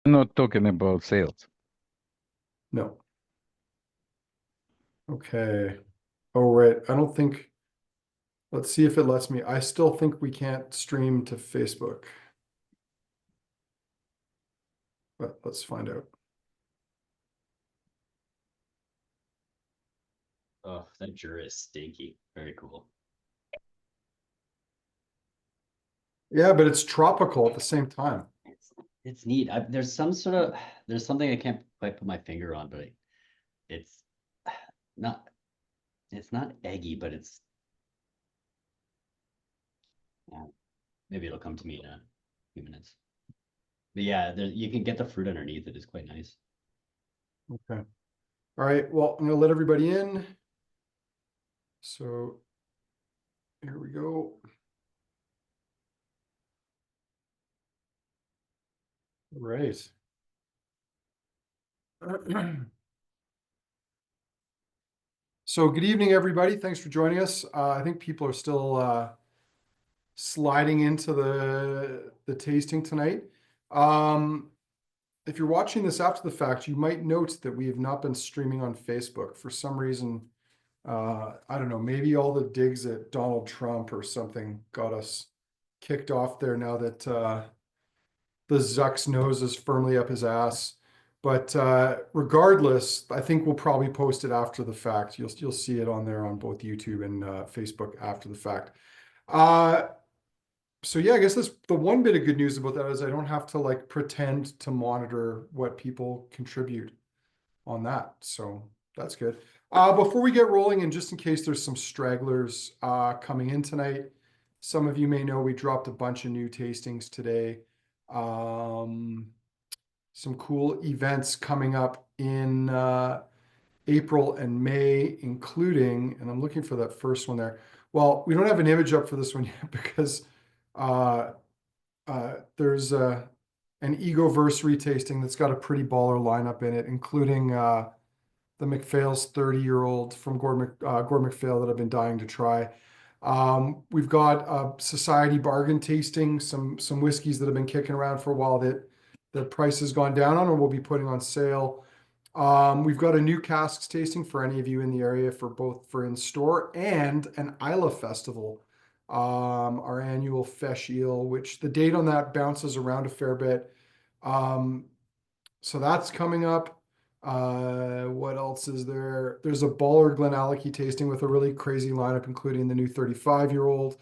I'm not talking about sales. No. Okay. Oh, right. I don't think, let's see if it lets me. I still think we can't stream to Facebook, but let's find out. Oh, that Jura is stinky. Very cool. Yeah, but it's tropical at the same time. It's neat. There's something I can't quite put my finger on, but it's not it's not eggy, but it's maybe it'll come to me in a few minutes. But yeah, you can get the fruit underneath it. It's quite nice. Okay. All right. Well, I'm going to let everybody in. So here we go. All right. So good evening, everybody. Thanks for joining us. I think people are still sliding into the tasting tonight. If you're watching this after the fact, you might note that we have not been streaming on Facebook for some reason. I don't know, maybe all the digs at Donald Trump or something got us kicked off there now that the Zuck's nose is firmly up his ass. But regardless, I think we'll probably post it after the fact. You'll see it on there on both YouTube and Facebook after the fact. So yeah, I guess that's the one bit of good news about that is I don't have to like pretend to monitor what people contribute on that. So that's good. Before we get rolling, and just in case there's some stragglers coming in tonight, some of you may know we dropped a bunch of new tastings today. Some cool events coming up in April and May, including, and I'm looking for that first one there. Well, we don't have an image up for this one yet because there's an Egoversary tasting that's got a pretty baller lineup in it, including the MacPhail's 30-year-old from Gordon MacPhail that I've been dying to try. We've got a society bargain tasting, some whiskeys that have been kicking around for a while that the price has gone down on, or we'll be putting on sale. We've got a new casks tasting for any of you in the area for both for in store and an Isla Festival, our annual Fesh Eel, which the date on that bounces around a fair bit. So that's coming up. What else is there? There's a baller Glenallachie tasting with a really crazy lineup, including the new 35-year-old.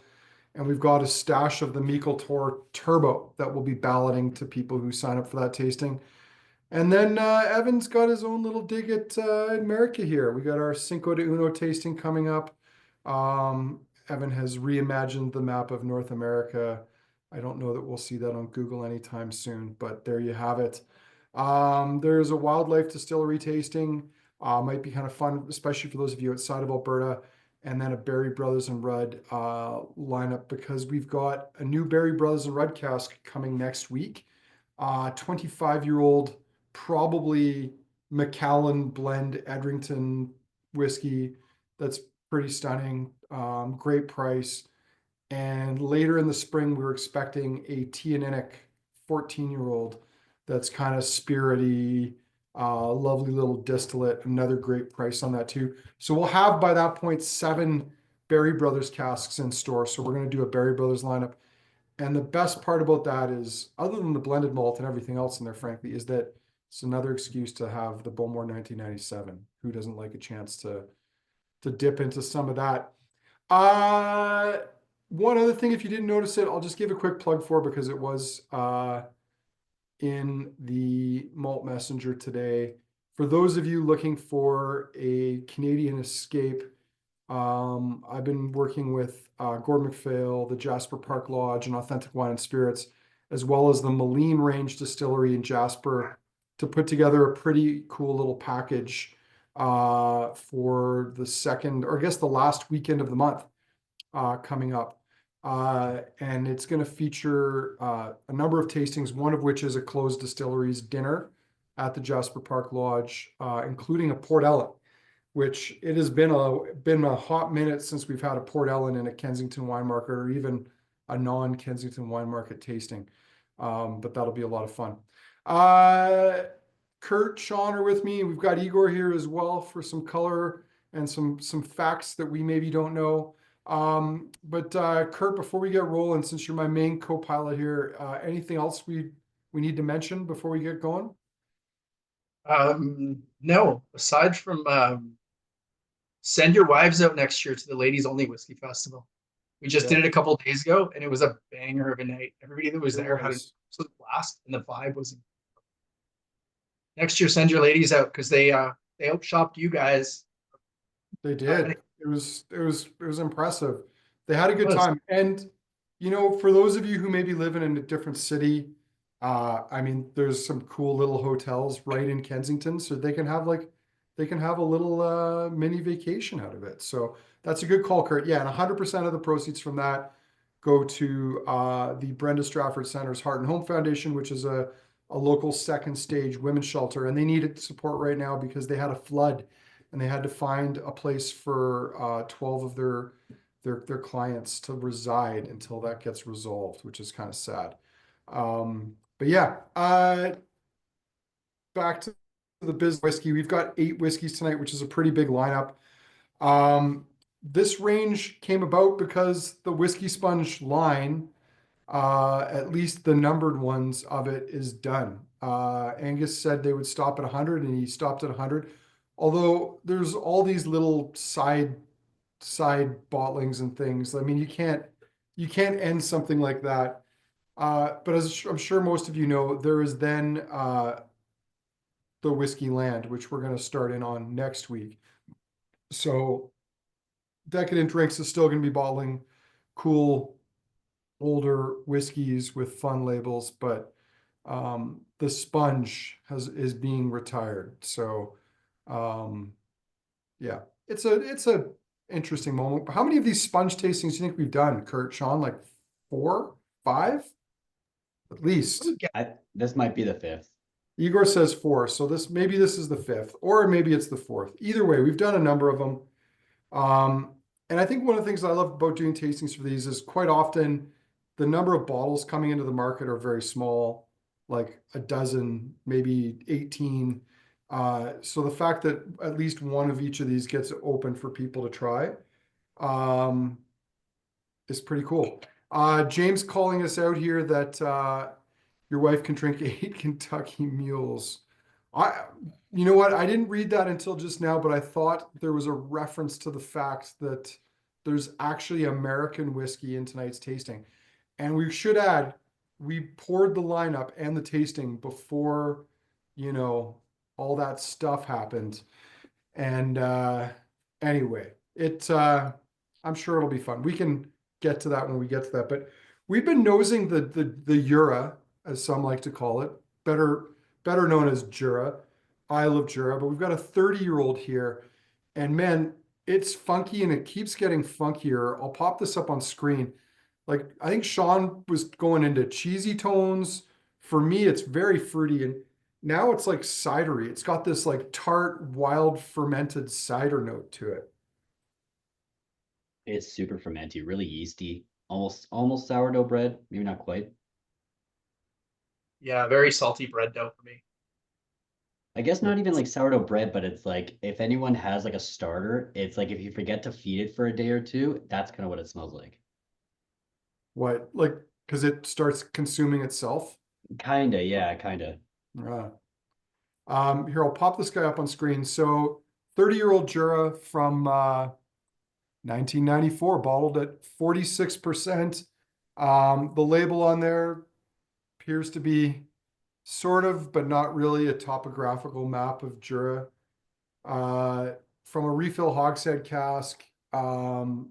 And we've got a stash of the Meikle Tor Turbo that will be balloting to people who sign up for that tasting. And then Evan's got his own little dig at America here. We got our Cinco de Uno tasting coming up. Evan has reimagined the map of North America. I don't know that we'll see that on Google anytime soon, but there you have it. There's a wildlife distillery tasting. Might be kind of fun, especially for those of you outside of Alberta. And then a Barry Brothers and Rudd lineup, because we've got a new Barry Brothers and Rudd cask coming next week. 25-year-old, probably Macallan blend Edrington whiskey that's pretty stunning. Great price. And later in the spring, we were expecting a Tianinic 14-year-old that's kind of spirity, lovely little distillate, another great price on that too. So we'll have by that point 7 Barry Brothers casks in store. So we're going to do a Barry Brothers lineup. And the best part about that is, other than the blended malt and everything else in there, frankly, is that it's another excuse to have the Bowmore 1997. Who doesn't like a chance to dip into some of that? One other thing, if you didn't notice it, I'll just give a quick plug for, because it was in the Malt Messenger today. For those of you looking for a Canadian escape, I've been working with Gordon MacPhail, the Jasper Park Lodge, and Authentic Wine and Spirits, as well as the Moline Range Distillery in Jasper, to put together a pretty cool little package for the second, or I guess the last weekend of the month coming up. And it's going to feature a number of tastings, one of which is a closed distilleries dinner at the Jasper Park Lodge, including a Port Ellen, which it has been a hot minute since we've had a Port Ellen in a Kensington wine market, or even a non-Kensington wine market tasting. But that'll be a lot of fun. Kurt, Sean are with me. We've got Igor here as well for some color and some facts that we maybe don't know. But Kurt, before we get rolling, since you're my main co-pilot here, anything else we need to mention before we get going? No, aside from send your wives out next year to the Ladies Only Whiskey Festival. We just did it a couple of days ago, and it was a banger of a night. Everybody that was there had an absolute blast, and the vibe was. Next year, send your ladies out because they outshopped you guys. They did. It was impressive. They had a good time. And you know, for those of you who maybe live in a different city, I mean, there's some cool little hotels right in Kensington, so they can have a little mini vacation out of it. So that's a good call, Kurt. Yeah, and 100% of the proceeds from that go to the Brenda Strafford Center's Heart and Home Foundation, which is a local second stage women's shelter, and they needed support right now because they had a flood and they had to find a place for 12 of their clients to reside until that gets resolved, which is kind of sad. But yeah, back to the biz whiskey. We've got 8 whiskeys tonight, which is a pretty big lineup. This range came about because the Whisky Sponge line, at least the numbered ones of it, is done. Angus said they would stop at 100 and he stopped at 100. Although there's all these little side bottlings and things. I mean, you can't end something like that. But as I'm sure most of you know, there is then the Whiskey Land, which we're going to start in on next week. So Decadent Drinks is still going to be bottling cool older whiskeys with fun labels, but the Sponge is being retired. So yeah, it's a interesting moment. How many of these Sponge tastings do you think we've done, Kurt, Sean? Like 4, 5? At least. This might be the 5th. Igor says 4, so maybe this is the 5th, or maybe it's the 4th. Either way, we've done a number of them. And I think one of the things I love about doing tastings for these is quite often the number of bottles coming into the market are very small, like a dozen, maybe 18. So the fact that at least one of each of these gets open for people to try is pretty cool. James calling us out here that your wife can drink 8 Kentucky Mules. You know what? I didn't read that until just now, but I thought there was a reference to the fact that there's actually American whiskey in tonight's tasting. And we should add, we poured the lineup and the tasting before, you know, all that stuff happened. And anyway, I'm sure it'll be fun. We can get to that when we get to that. But we've been nosing the Jura, as some like to call it, better known as Jura, Isle of Jura. But we've got a 30-year-old here, and man, it's funky and it keeps getting funkier. I'll pop this up on screen. Like, I think Sean was going into cheesy tones. For me, it's very fruity, and now it's like cidery. It's got this like tart, wild fermented cider note to it. It's super fermenty, really yeasty, almost sourdough bread, maybe not quite. Yeah, very salty bread dough for me. I guess not even like sourdough bread, but it's like if anyone has like a starter, it's like if you forget to feed it for a day or two, that's kind of what it smells like. What, like, because it starts consuming itself? Kinda, yeah, kinda. Here, I'll pop this guy up on screen. So 30-year-old Jura from 1994, bottled at 46%. The label on there appears to be sort of, but not really, a topographical map of Jura. From a refill hogshead cask. And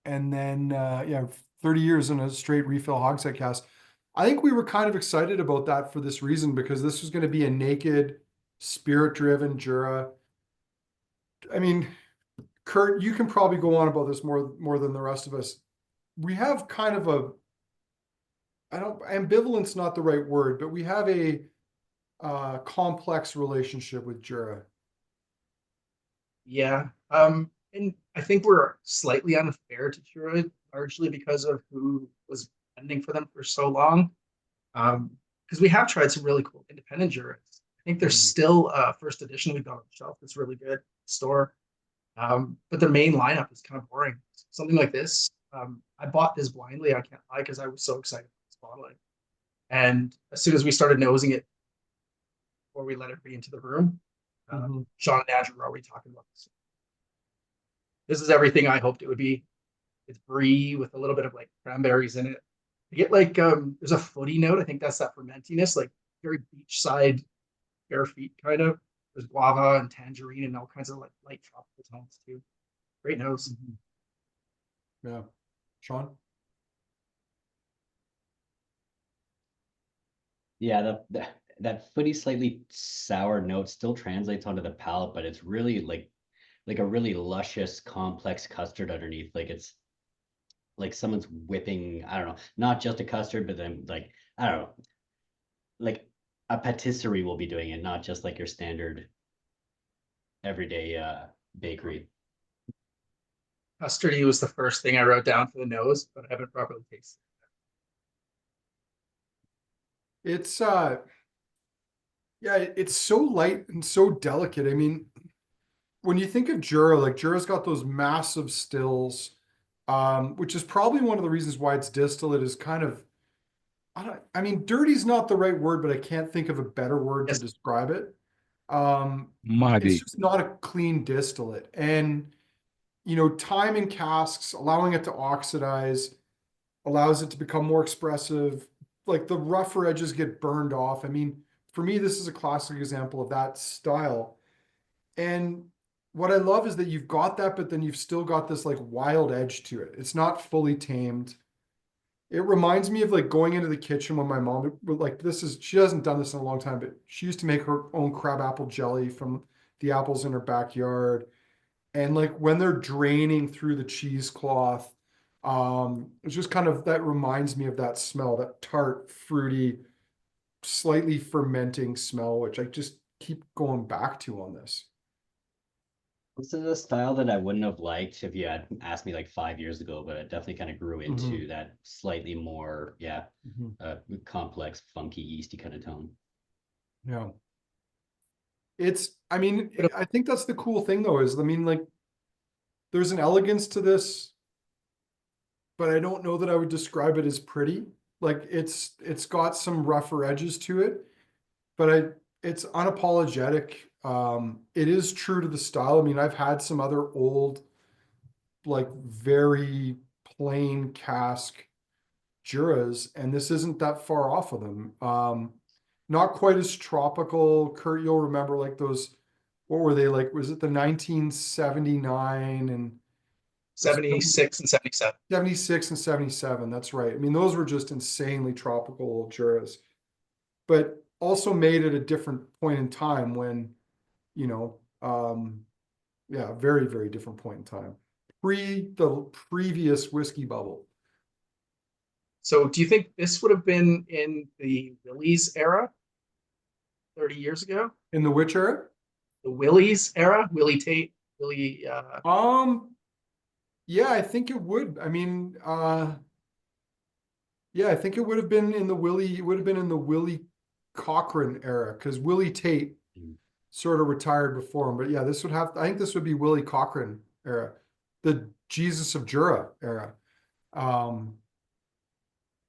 then, yeah, 30 years in a straight refill hogshead cask. I think we were kind of excited about that for this reason, because this was going to be a naked, spirit-driven Jura. I mean, Kurt, you can probably go on about this more than the rest of us. We have kind of ambivalence, not the right word, but we have a complex relationship with Jura. Yeah. And I think we're slightly unfair to Jura, largely because of who was ending for them for so long. because we have tried some really cool independent Juras. I think there's still a first edition we've got on the shelf that's really good store. But the main lineup is kind of boring. Something like this. I bought this blindly, I can't lie, because I was so excited about this bottling. And as soon as we started nosing it, before we let it be into the room, Sean and Andrew were already talking about this. This is everything I hoped it would be. It's brie with a little bit of like cranberries in it. You get like there's a footy note. I think that's that fermentiness, like very beachside, bare feet kind of. There's guava and tangerine and all kinds of like light tropical tones too. Great nose. Yeah. Sean? Yeah, that footy, slightly sour note still translates onto the palate, but it's really like a really luscious, complex custard underneath. Like it's like someone's whipping, I don't know, not just a custard, but then like, I don't know, like a patisserie will be doing it, not just like your standard everyday bakery. Custardy was the first thing I wrote down for the nose, but I haven't properly tasted it. It's yeah, it's so light and so delicate. I mean, when you think of Jura, like Jura's got those massive stills, which is probably one of the reasons why it's distillate is kind of, I mean, dirty's not the right word, but I can't think of a better word to describe it. It's Muddy. just not a clean distillate. And, you know, time in casks, allowing it to oxidize, allows it to become more expressive. Like the rougher edges get burned off. I mean, for me, this is a classic example of that style. And what I love is that you've got that, but then you've still got this like wild edge to it. It's not fully tamed. It reminds me of like going into the kitchen when my mom, like she hasn't done this in a long time, but she used to make her own crabapple jelly from the apples in her backyard. And like when they're draining through the cheesecloth, it's just kind of, that reminds me of that smell, that tart, fruity, slightly fermenting smell, which I just keep going back to on this. This is a style that I wouldn't have liked if you had asked me like 5 years ago, but it definitely kind of grew into that slightly more, complex, funky, yeasty kind of tone. Yeah. I mean, I think that's the cool thing though, is, I mean, like, there's an elegance to this, but I don't know that I would describe it as pretty. Like it's got some rougher edges to it, but it's unapologetic. It is true to the style. I mean, I've had some other old, like very plain cask Juras, and this isn't that far off of them. Not quite as tropical. Kurt, you'll remember like those, what were they like? Was it the 1979 and 76 and 77. 76 and 77? That's right. I mean, those were just insanely tropical Juras, but also made at a different point in time when, you know, very, very different point in time. The previous whiskey bubble. So do you think this would have been in the Willie's era 30 years ago? In the which era? The Willie's era? Willie Tate? Willie yeah, I think it would. I mean, yeah, I think it would have been in the Willie Cochran era, because Willie Tate sort of retired before him. But yeah, I think this would be Willie Cochran era, the Jesus of Jura era.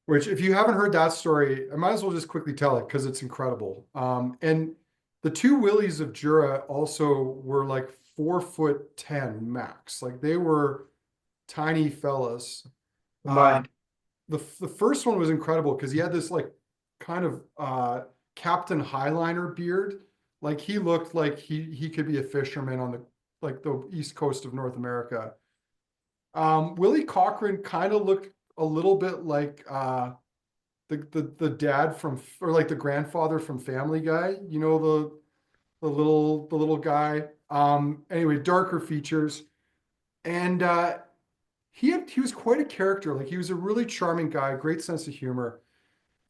Which, if you haven't heard that story, I might as well just quickly tell it because it's incredible. And the two Willies of Jura also were like 4'10" max. Like they were tiny fellas. The first one was incredible because he had this like kind of Captain Highliner beard. Like he looked like he could be a fisherman on the east coast of North America. Willie Cochran kind of looked a little bit like the dad from, or like the grandfather from Family Guy, you know, the little guy. Anyway, darker features, and he was quite a character. Like he was a really charming guy, great sense of humor.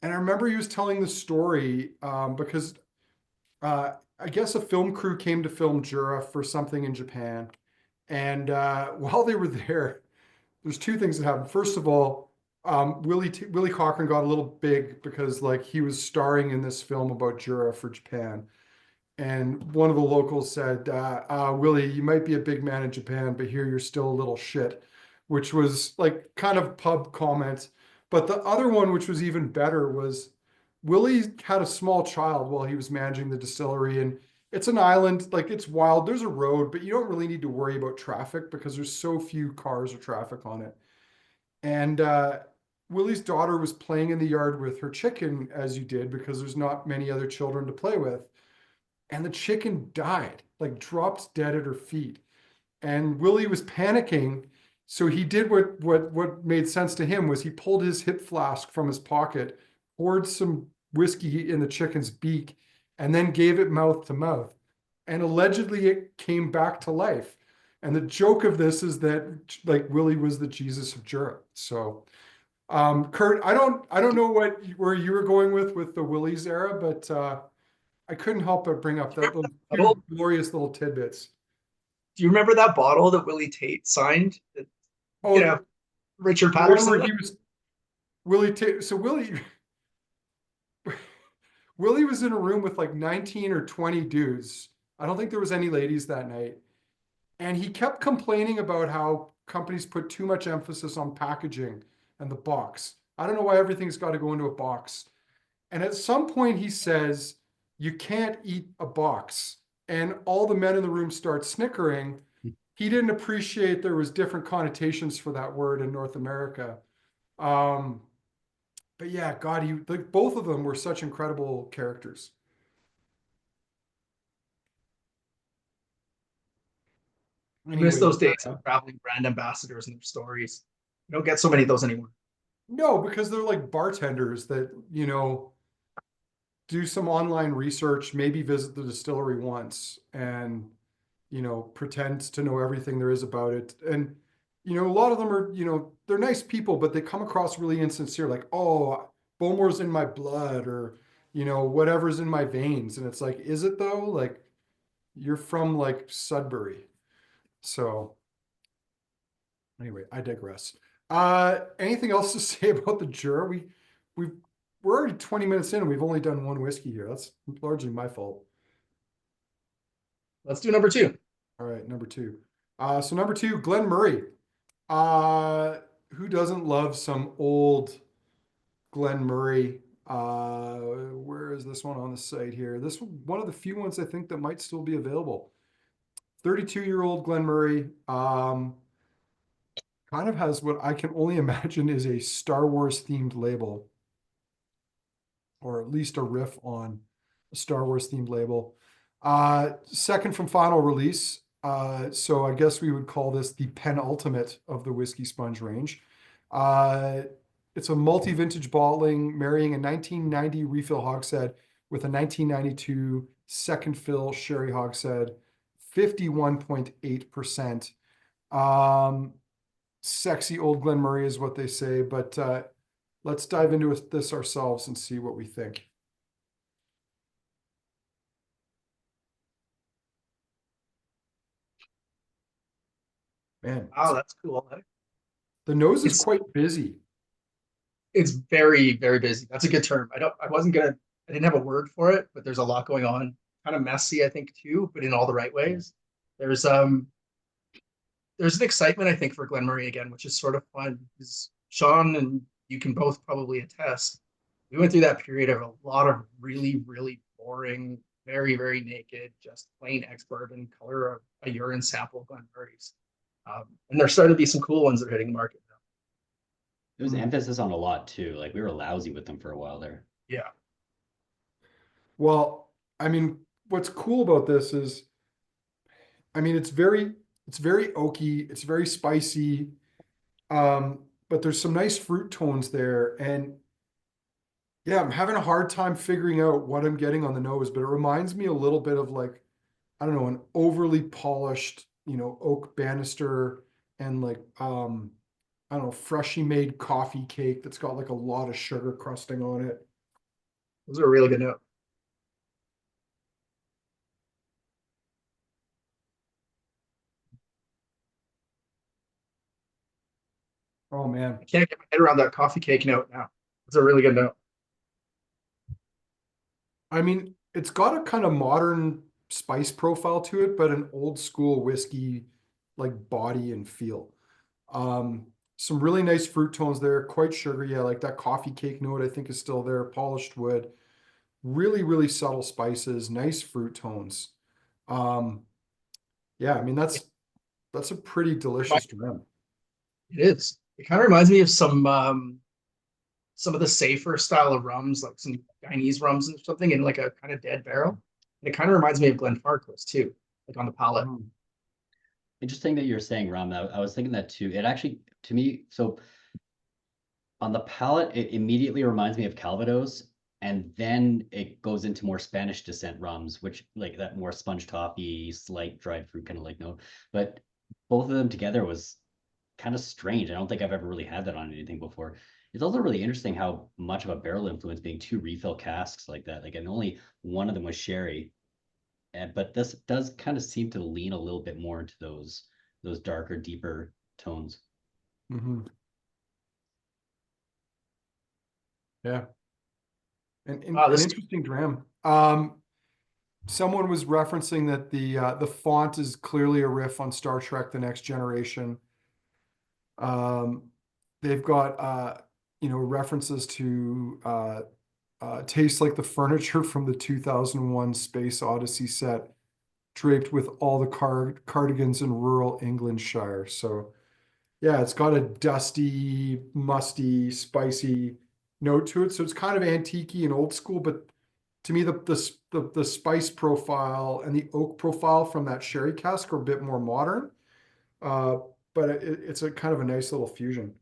And I remember he was telling the story because I guess a film crew came to film Jura for something in Japan, and while they were there, there's two things that happened. First of all, Willie Cochran got a little big because like he was starring in this film about Jura for Japan. And one of the locals said, Willie, you might be a big man in Japan, but here you're still a little shit, which was like kind of pub comment. But the other one, which was even better, was Willie had a small child while he was managing the distillery. And it's an island, like it's wild. There's a road, but you don't really need to worry about traffic because there's so few cars or traffic on it. And Willie's daughter was playing in the yard with her chicken, as you did, because there's not many other children to play with. And the chicken died, like dropped dead at her feet. And Willie was panicking. So he did what made sense to him was he pulled his hip flask from his pocket, poured some whiskey in the chicken's beak, and then gave it mouth to mouth. And allegedly it came back to life. And the joke of this is that like Willie was the Jesus of Jura. So Kurt, I don't know where you were going with the Willie's era, but I couldn't help but bring up those two glorious little tidbits. Do you remember that bottle that Willie Tate signed? That, Oh, you know, Richard the one Patterson. where he was so Willie was in a room with like 19 or 20 dudes. I don't think there was any ladies that night. And he kept complaining about how companies put too much emphasis on packaging and the box. I don't know why everything's got to go into a box. And at some point he says, you can't eat a box. And all the men in the room start snickering. He didn't appreciate there was different connotations for that word in North America. But yeah, God, like both of them were such incredible characters. I miss Anyway, those days of traveling brand ambassadors and their stories. You don't get so many of those anymore. no, because they're like bartenders that, do some online research, maybe visit the distillery once and, pretend to know everything there is about it. And, a lot of them are, they're nice people, but they come across really insincere, like, oh, Bowmore's in my blood or, whatever's in my veins. And it's like, is it though? Like, you're from like Sudbury. So anyway, I digress. Anything else to say about the Jura? We've we're already 20 minutes in and we've only done one whiskey here. That's largely my fault. Let's do number 2. All right, number 2. So number 2, Glen Moray. Who doesn't love some old Glen Moray? Where is this one on the site here? This one of the few ones I think that might still be available. 32-year-old Glen Moray. Kind of has what I can only imagine is a Star Wars themed label, or at least a riff on a Star Wars themed label. Second from final release. So I guess we would call this the penultimate of the Whisky Sponge range. It's a multi-vintage bottling, marrying a 1990 refill hogshead with a 1992 second fill sherry hogshead, 51.8%. Sexy old Glen Moray is what they say, but let's dive into this ourselves and see what we think. Man, Wow, that's cool. the nose is It's quite busy. it's very, very busy. That's a good term. I didn't have a word for it, but there's a lot going on. Kind of messy, I think, too, but in all the right ways. There's an excitement, I think, for Glen Moray again, which is sort of fun. Because Sean and you can both probably attest. We went through that period of a lot of really, really boring, very, very naked, just plain ex-bourbon color of a urine sample of Glen Moray's. And there's starting to be some cool ones that are hitting the market now. There was emphasis on a lot too. Like we were lousy with them for a while there. Yeah. Well, I mean, what's cool about this is, I mean, it's very oaky, it's very spicy, but there's some nice fruit tones there. And yeah, I'm having a hard time figuring out what I'm getting on the nose, but it reminds me a little bit of like, I don't know, an overly polished, oak banister and like, I don't know, freshly made coffee cake that's got like a lot of sugar crusting on it. Those are a really good note. Oh man. I can't get my head around that coffee cake note now. It's a really good note. I mean, it's got a kind of modern spice profile to it, but an old school whiskey like body and feel. Some really nice fruit tones there, quite sugary. Yeah, like that coffee cake note, I think is still there. Polished wood, really, really subtle spices, nice fruit tones. Yeah, I mean that's a pretty delicious dram. It is. It kind of reminds me of some of the safer style of rums, like some Chinese rums and something in like a kind of dead barrel. And it kind of reminds me of Glenfarclas too, like on the palate. Mhm. Interesting that you're saying rum. I was thinking that too. It actually, to me, so on the palate, it immediately reminds me of Calvados, and then it goes into more Spanish descent rums, which like that more sponge toffee, slight dried fruit kind of like note. But both of them together was kind of strange. I don't think I've ever really had that on anything before. It's also really interesting how much of a barrel influence being two refill casks like that. Like, and only one of them was sherry, but this does kind of seem to lean a little bit more into those darker, deeper tones. Mhm. Yeah. Wow, An this interesting dram. Someone was referencing that the font is clearly a riff on Star Trek: The Next Generation. They've got references to tastes like the furniture from the 2001 Space Odyssey set, draped with all the cardigans in rural Englandshire. So yeah, it's got a dusty, musty, spicy note to it. So it's kind of antique-y and old school, but to me, the spice profile and the oak profile from that sherry cask are a bit more modern. Uh, but it's a kind of a nice little fusion.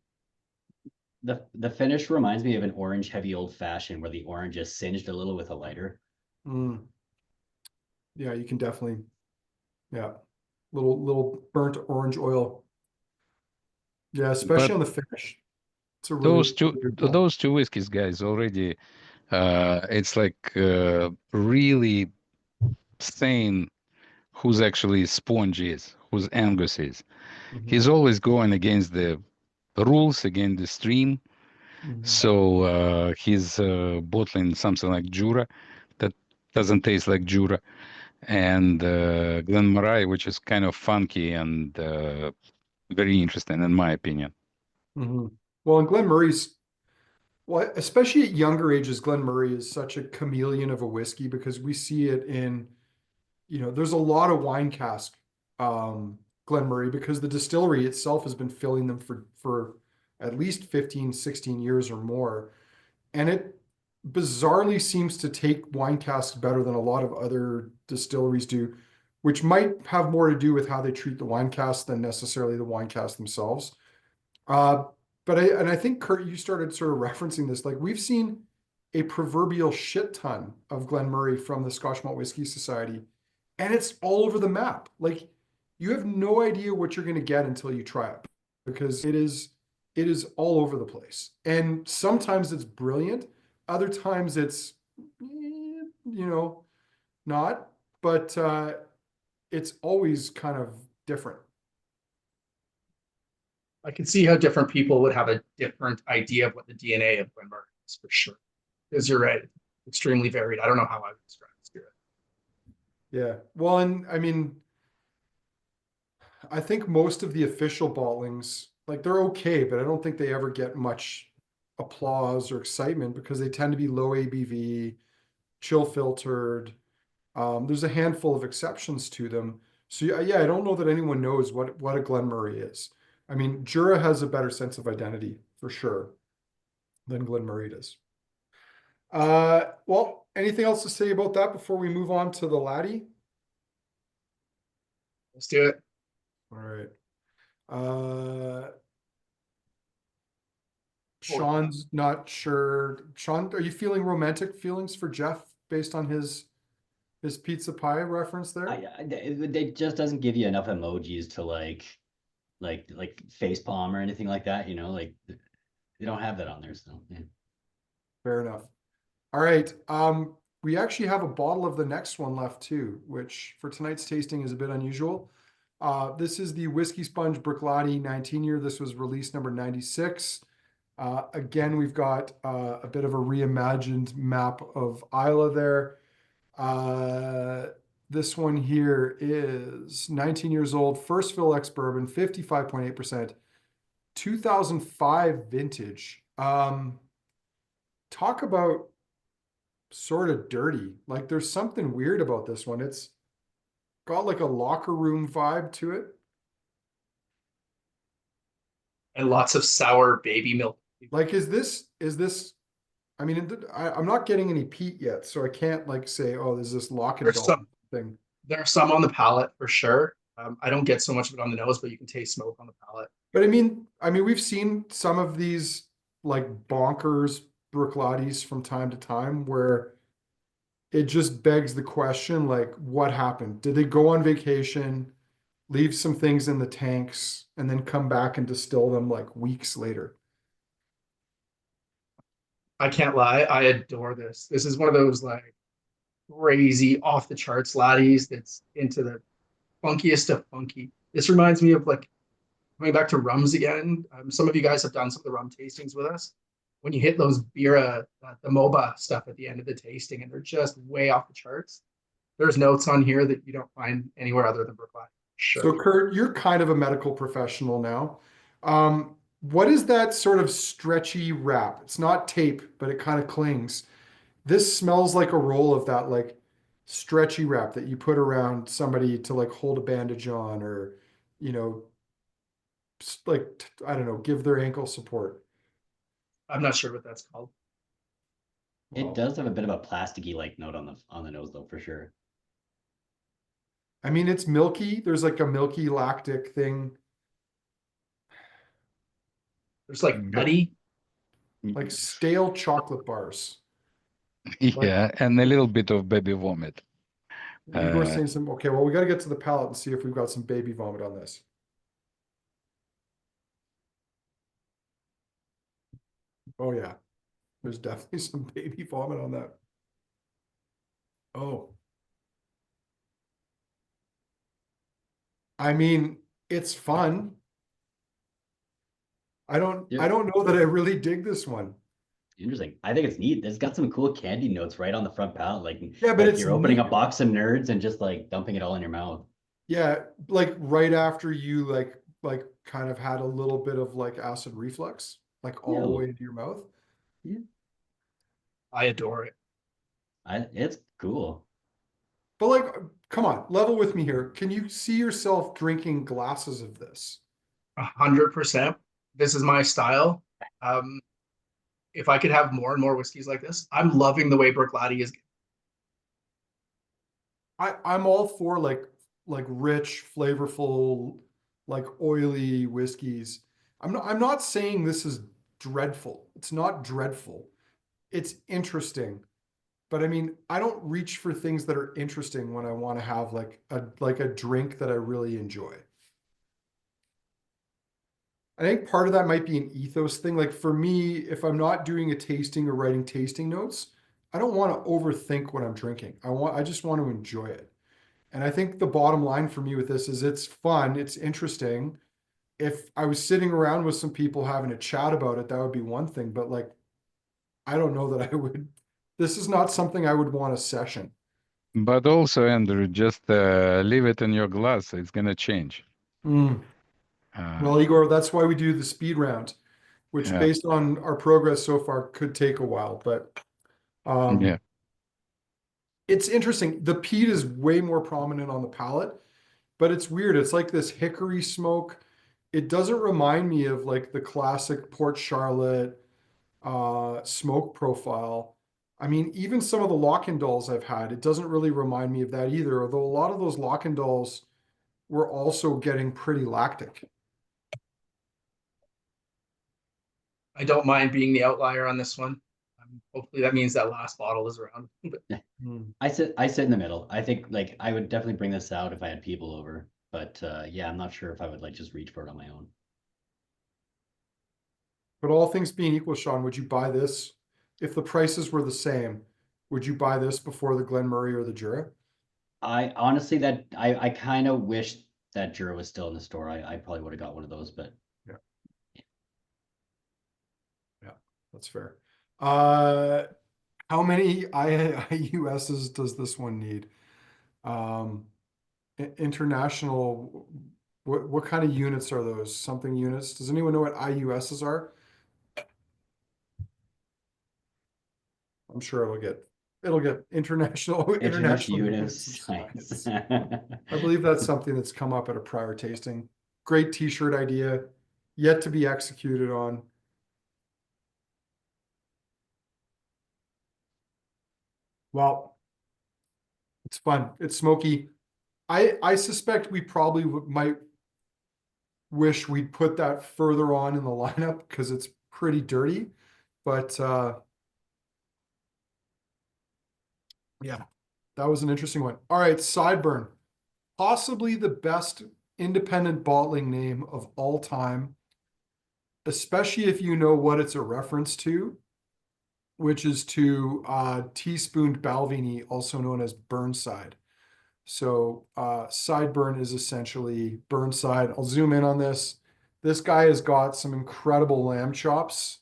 The finish reminds me of an orange heavy old fashioned where the orange is singed a little with a lighter. Mm. Yeah, you can definitely, yeah, little burnt orange oil. Yeah, especially But on the finish. It's a those two, really good call. those two whiskeys, guys, already, it's like really saying who's actually Sponge is, who's Angus is. Mhm. He's always going against the rules, against the stream. Mhm. So he's bottling something like Jura that doesn't taste like Jura, and Glen Moray, which is kind of funky and very interesting in my opinion. Mhm. Well, and Glen Murray's, well, especially at younger ages, Glen Murray is such a chameleon of a whiskey because we see it in, there's a lot of wine cask Glen Murray because the distillery itself has been filling them for at least 15, 16 years or more. And it bizarrely seems to take wine casks better than a lot of other distilleries do, which might have more to do with how they treat the wine casks than necessarily the wine casks themselves. Uh, I think Kurt, you started sort of referencing this. Like we've seen a proverbial shit ton of Glen Murray from the Scotch Malt Whisky Society, and it's all over the map. Like you have no idea what you're going to get until you try it because it is all over the place. And sometimes it's brilliant, other times it's not, but it's always kind of different. I can see how different people would have a different idea of what the DNA of Glenmark is for sure. Because you're right, extremely varied. I don't know how I would describe the spirit. Yeah. Well, and I mean, I think most of the official bottlings, like they're okay, but I don't think they ever get much applause or excitement because they tend to be low ABV, chill filtered. There's a handful of exceptions to them. So yeah, I don't know that anyone knows what a Glen Murray is. I mean, Jura has a better sense of identity for sure than Glen Murray does. Well, anything else to say about that before we move on to the Laddie? Let's do it. All right. Sean's not sure. Sean, are you feeling romantic feelings for Jeff based on his pizza pie reference there? They just doesn't give you enough emojis to like face palm or anything like that. Like they don't have that on there still. Yeah. Fair enough. All right. We actually have a bottle of the next one left too, which for tonight's tasting is a bit unusual. This is the Whisky Sponge Bruichladdich 19-year. This was release number 96. Again, we've got a bit of a reimagined map of Isla there. This one here is 19 years old, first fill ex bourbon, 55.8%, 2005 vintage. Talk about sort of dirty. Like there's something weird about this one. It's got like a locker room vibe to it. And lots of sour baby milk. Like, is this, I mean, I'm not getting any peat yet, so I can't like say, oh, there's this lock and There's dog some, thing. there are some on the palate for sure. I don't get so much of it on the nose, but you can taste smoke on the palate. But I mean, we've seen some of these like bonkers Bruichladdich from time to time where it just begs the question, like, what happened? Did they go on vacation, leave some things in the tanks, and then come back and distill them like weeks later? I can't lie, I adore this. This is one of those like crazy off the charts laddies that's into the funkiest of funky. This reminds me of like coming back to rums again. Some of you guys have done some of the rum tastings with us. When you hit those bira, the MOBA stuff at the end of the tasting, and they're just way off the charts. There's notes on here that you don't find anywhere other than Bruichladdich. Sure. So Kurt, you're kind of a medical professional now. What is that sort of stretchy wrap? It's not tape, but it kind of clings. This smells like a roll of that like stretchy wrap that you put around somebody to like hold a bandage on, or, you know, like, I don't know, give their ankle support. I'm not sure what that's called. It does have a bit of a plasticky like note on the nose though, for sure. I mean, it's milky. There's like a milky lactic thing, There's like nutty. like stale chocolate bars. Yeah, and a little bit of baby vomit. Igor's saying some, okay, well, we got to get to the palate and see if we've got some baby vomit on this. Oh yeah, there's definitely some baby vomit on that. Oh. I mean, it's fun. I don't know that I really dig this one. Interesting. I think it's neat. It's got some cool candy notes right on the front palate. Like, Yeah, but like it's you're opening neat. a box of nerds and just like dumping it all in your mouth. Yeah, like right after you like kind of had a little bit of like acid reflux, like all the way into your mouth. Yeah. I adore it. It's cool. But like, come on, level with me here. Can you see yourself drinking glasses of this? 100%. This is my style. If I could have more and more whiskeys like this, I'm loving the way Bruichladdich is. I'm all for like rich, flavorful, like oily whiskeys. I'm not saying this is dreadful. It's not dreadful. It's interesting. But I mean, I don't reach for things that are interesting when I want to have like a drink that I really enjoy. I think part of that might be an ethos thing. Like for me, if I'm not doing a tasting or writing tasting notes, I don't want to overthink what I'm drinking. I just want to enjoy it. And I think the bottom line for me with this is it's fun, it's interesting. If I was sitting around with some people having a chat about it, that would be one thing. But like, I don't know that I would. This is not something I would want a session. But also, Andrew, just leave it in your glass. It's gonna change. Well, Igor, that's why we do the speed round, which Yeah. based on our progress so far could take a while. But Yeah. it's interesting. The peat is way more prominent on the palate, but it's weird. It's like this hickory smoke. It doesn't remind me of like the classic Port Charlotte smoke profile. I mean, even some of the Lockendals I've had, it doesn't really remind me of that either, although a lot of those Lockendals were also getting pretty lactic. I don't mind being the outlier on this one. Hopefully that means that last bottle is around. I sit in the middle. I think like I would definitely bring this out if I had people over. But yeah, I'm not sure if I would like just reach for it on my own. But all things being equal, Sean, would you buy this? If the prices were the same, would you buy this before the Glen Moray or the Jura? I honestly I kind of wish that Jura was still in the store, I probably would have got one of those, but That's fair. How many IUSs does this one need? International, what kind of units are those? Something units? Does anyone know what IUSs are? I'm sure it'll get international units. units. I believe that's something that's come up at a prior tasting. Great t-shirt idea, yet to be executed on. Well, it's fun. It's smoky. I suspect we probably might wish we'd put that further on in the lineup because it's pretty dirty. But yeah, that was an interesting one. All right, Sideburn. Possibly the best independent bottling name of all time, especially if you know what it's a reference to, which is to teaspooned Balvenie, also known as Burnside. So Sideburn is essentially Burnside. I'll zoom in on this. This guy has got some incredible lamb chops.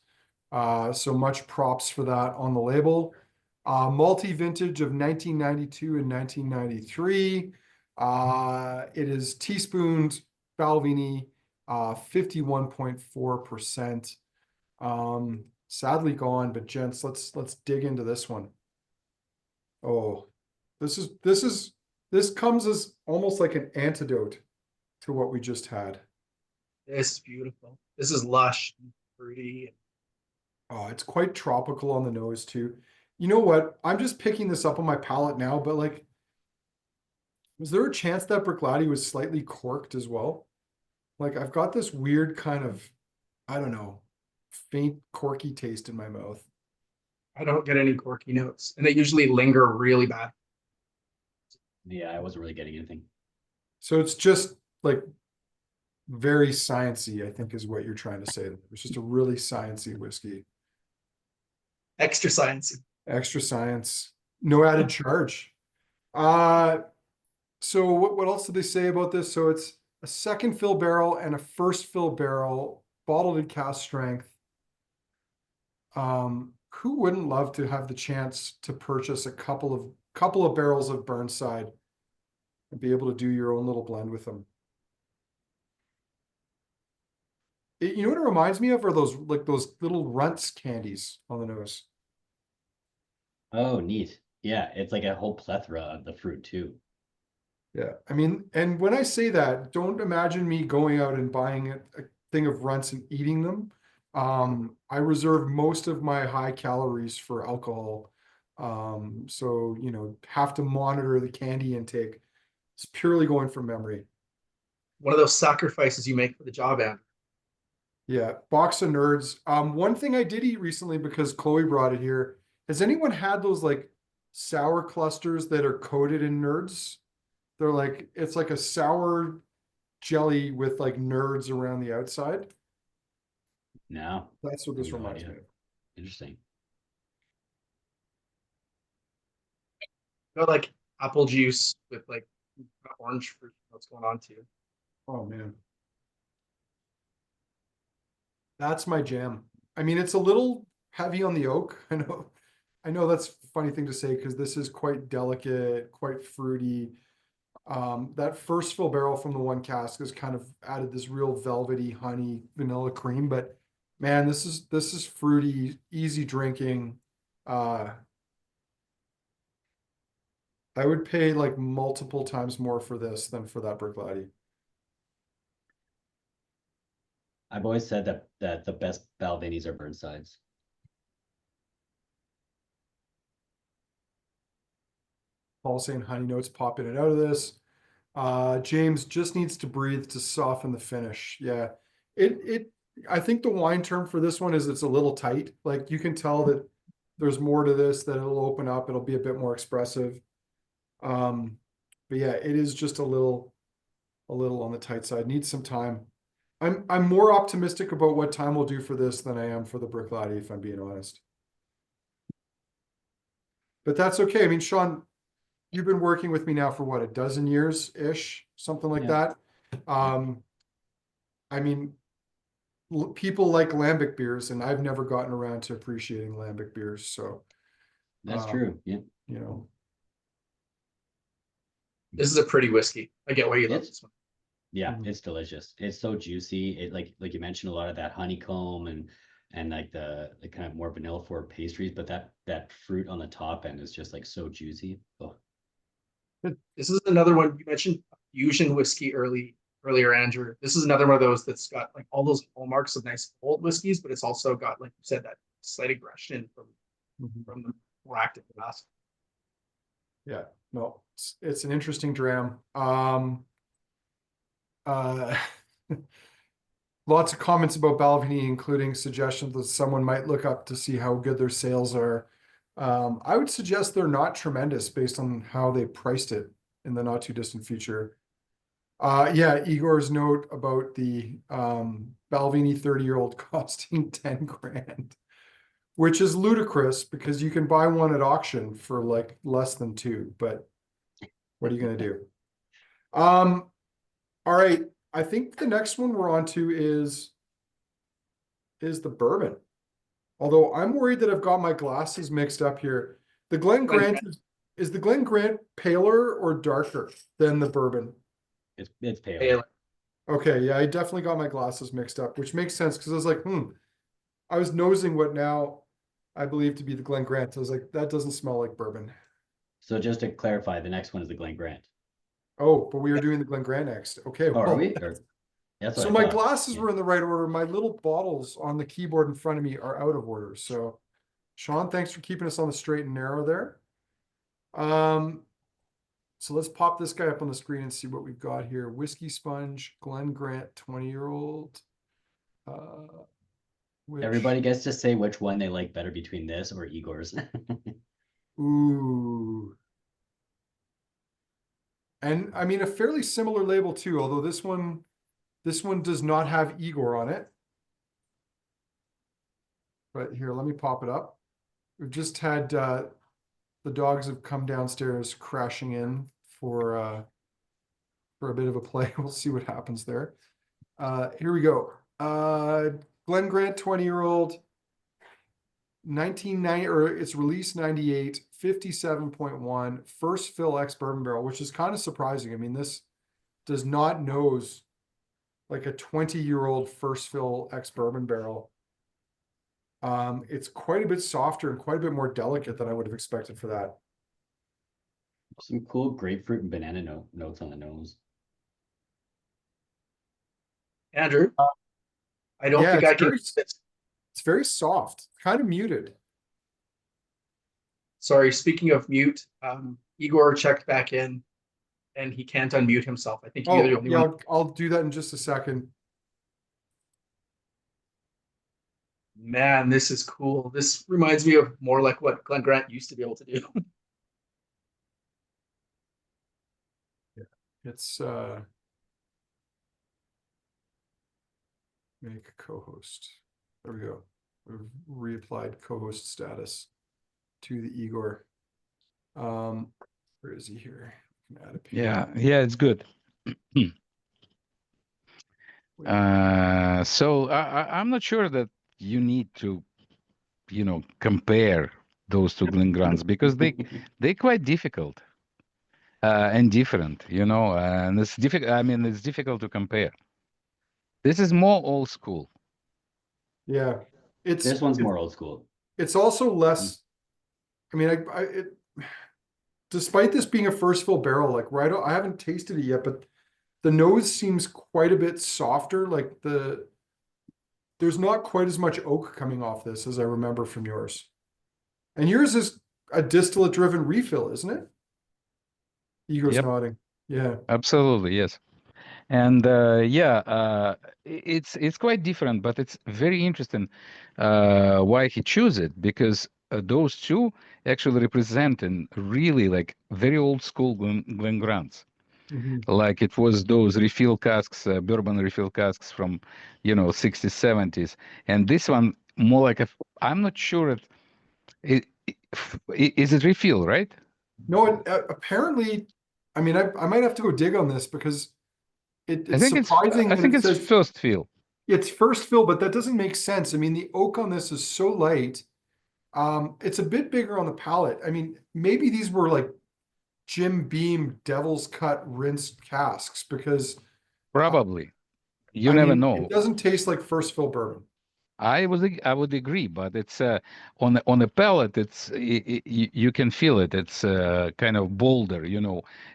So much props for that on the label. Multi-vintage of 1992 and 1993. It is teaspooned Balvenie, 51.4%. Sadly gone, but gents, let's dig into this one. Oh, this comes as almost like an antidote to what we just had. This is beautiful. This is lush and fruity. Oh, it's quite tropical on the nose too. You know what? I'm just picking this up on my palate now, but like, was there a chance that Bruichladdich was slightly corked as well? Like, I've got this weird kind of, I don't know, faint corky taste in my mouth. I don't get any corky notes, and they usually linger really bad. Yeah, I wasn't really getting anything. So it's just like very sciencey, I think is what you're trying to say. It's just a really sciencey whiskey. Extra sciencey. Extra science, no added charge. So what else did they say about this? So it's a second fill barrel and a first fill barrel, bottled in cask strength. Who wouldn't love to have the chance to purchase a couple of barrels of Burnside and be able to do your own little blend with them? You know what it reminds me of are those little Runts candies on the nose. Oh, neat. Yeah, it's like a whole plethora of the fruit too. Yeah, I mean, and when I say that, don't imagine me going out and buying a thing of Runts and eating them. I reserve most of my high calories for alcohol. So, you know, have to monitor the candy intake. It's purely going from memory. One of those sacrifices you make for the job, Andrew. Yeah, box of nerds. One thing I did eat recently because Chloe brought it here. Has anyone had those like sour clusters that are coated in nerds? They're like, it's like a sour jelly with like nerds around the outside. No, That's what this no reminds idea. me of. Interesting. Got like apple juice with like orange fruit. What's going on too? Oh man. That's my jam. I mean, it's a little heavy on the oak. I know that's a funny thing to say because this is quite delicate, quite fruity. That first fill barrel from the one cask has kind of added this real velvety honey vanilla cream, but man, this is fruity, easy drinking. I would pay like multiple times more for this than for that Bruichladdich. I've always said that the best Balvenies are Burnsides. Paul saying honey notes pop in and out of this. James just needs to breathe to soften the finish. Yeah, I think the wine term for this one is it's a little tight. Like you can tell that there's more to this, that it'll open up, it'll be a bit more expressive. But yeah, it is just a little on the tight side. Needs some time. I'm more optimistic about what time will do for this than I am for the Bruichladdich, if I'm being honest. But that's okay. I mean, Sean, you've been working with me now for what, a dozen years-ish, something like Yeah. that. I mean, people like lambic beers, and I've never gotten around to appreciating lambic beers. So, That's true. Yeah. you know, This is a pretty whiskey. I get why you love It's- this one. Yeah, Mhm. it's delicious. It's so juicy. It like you mentioned, a lot of that honeycomb and like the kind of more vanilla forward pastries, but that fruit on the top end is just like so juicy. Oh, This is another one you mentioned fusion whiskey earlier, Andrew. This is another one of those that's got like all those hallmarks of nice old whiskeys, but it's also got, like you said, that slight aggression from the more active glass. yeah, no, it's an interesting dram. Uh, lots of comments about Balvenie, including suggestions that someone might look up to see how good their sales are. I would suggest they're not tremendous based on how they priced it in the not too distant future. Yeah, Igor's note about the Balvenie 30-year-old costing 10 grand, which is ludicrous because you can buy one at auction for like less than 2, but what are you gonna do? All right, I think the next one we're on to is the bourbon. Although I'm worried that I've got my glasses mixed up here. The Glen Grant is the Glen Grant paler or darker than the bourbon? it's pale. Pale. Okay, yeah, I definitely got my glasses mixed up, which makes sense because I was like, I was nosing what now I believe to be the Glen Grant. I was like, that doesn't smell like bourbon. So just to clarify, the next one is the Glen Grant. Oh, but we are doing the Glen Grant next. Okay, Oh, are well, we? Or, that's what so I my thought. glasses Yeah. were in the right order. My little bottles on the keyboard in front of me are out of order. So, Sean, thanks for keeping us on the straight and narrow there. So let's pop this guy up on the screen and see what we've got here. Whisky Sponge, Glen Grant, 20-year-old. Everybody gets to say which one they like better between this or Igor's. Ooh. And I mean, a fairly similar label too, although this one does not have Igor on it. But here, let me pop it up. We've just had the dogs have come downstairs crashing in for a bit of a play. We'll see what happens there. Here we go. Glen Grant, 20-year-old, 1990, or it's released 98, 57.1, first fill ex bourbon barrel, which is kind of surprising. I mean, this does not nose like a 20-year-old first fill ex bourbon barrel. It's quite a bit softer and quite a bit more delicate than I would have expected for that. Some cool grapefruit and banana notes on the nose. Andrew, I don't think I can. It's very soft, kind of muted. Sorry, speaking of mute, Igor checked back in and he can't unmute himself. I think you're the only one. I'll do that in just a second. Man, this is cool. This reminds me of more like what Glen Grant used to be able to do. Yeah, it's make a co-host. There we go. We've reapplied co-host status to the Igor. Where is he here? Add a page. Yeah, it's good. So I'm not sure that you need to, compare those two Glen Grants because they're quite difficult and different, and it's difficult. I mean, it's difficult to compare. This is more old school. Yeah, This one's more old school. It's also less. I mean, despite this being a first fill barrel, like I haven't tasted it yet, but the nose seems quite a bit softer. Like there's not quite as much oak coming off this as I remember from yours. And yours is a distillate driven refill, isn't it? Igor's nodding. Yeah, Absolutely, yes. And it's quite different, but it's very interesting why he chose it, because those two actually represent in really like very old school Glen Grants. Like it was those refill casks, bourbon refill casks from, 60s, 70s. And this one more like I'm not sure is it refill, right? No, apparently, I mean, I might have to go dig on this because I it's think it's surprising I when think it it's says first fill. it's first fill, but that doesn't make sense. I mean, the oak on this is so light. It's a bit bigger on the palate. I mean, maybe these were like Jim Beam Devil's Cut rinsed casks because Probably. You I never mean, know. it doesn't taste like first fill bourbon. I would agree, but it's on the palate. You can feel it. It's kind of bolder.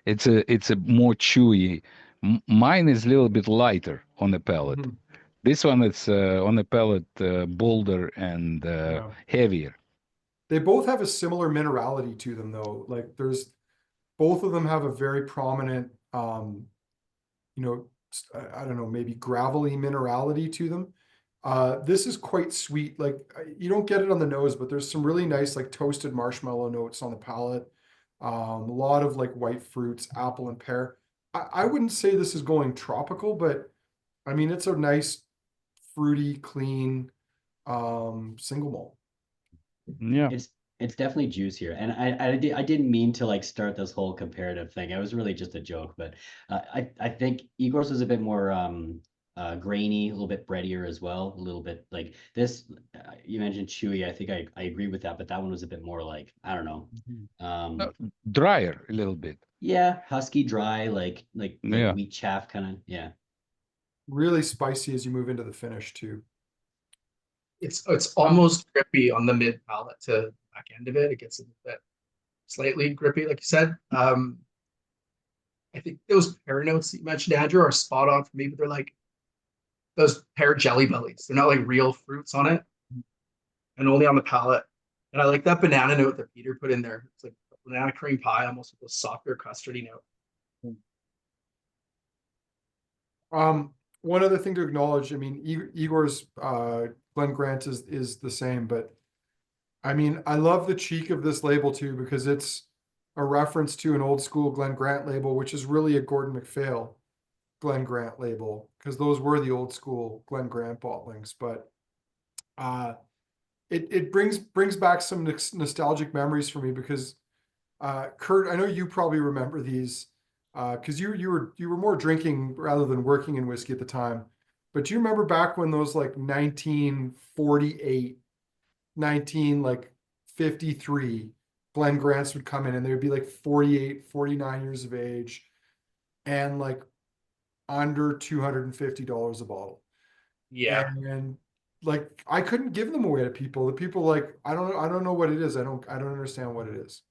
It's a more chewy. Mine is a little bit lighter on the palate. Mhm. This one it's on the palate bolder and Yeah. heavier. They both have a similar minerality to them, though. Like both of them have a very prominent, I don't know, maybe gravelly minerality to them. This is quite sweet. Like you don't get it on the nose, but there's some really nice like toasted marshmallow notes on the palate. A lot of like white fruits, apple and pear. I wouldn't say this is going tropical, but I mean it's a nice, fruity, clean single malt. Yeah. It's definitely juicier, and I didn't mean to like start this whole comparative thing. It was really just a joke, but I think Igor's was a bit more grainy, a little bit breadier as well, a little bit like this. You mentioned chewy. I think I agree with that, but that one was a bit more like I don't know. No, drier a little bit. Yeah, husky, dry, like Yeah. wheat chaff kind of. Yeah. Really spicy as you move into the finish too. It's almost grippy on the mid palate to the back end of it. It gets a bit slightly grippy, like you said. I think those pear notes that you mentioned, Andrew, are spot on for me, but they're like those pear jelly bellies. They're not like real fruits on it, and only on the palate. And I like that banana note that Peter put in there. It's like banana cream pie, almost with a softer custardy note. One other thing to acknowledge, I mean, Igor's Glen Grant is the same, but I mean, I love the cheek of this label too, because it's a reference to an old school Glen Grant label, which is really a Gordon MacPhail Glen Grant label, because those were the old school Glen Grant bottlings. But it brings back some nostalgic memories for me because Kurt, I know you probably remember these because you were more drinking rather than working in whiskey at the time. But do you remember back when those like 1948, 1953 Glen Grants would come in and they would be like 48, 49 years of age and like under $250 a bottle. Yeah. And like I couldn't give them away to people. The people like I don't know what it is. I don't understand what it is.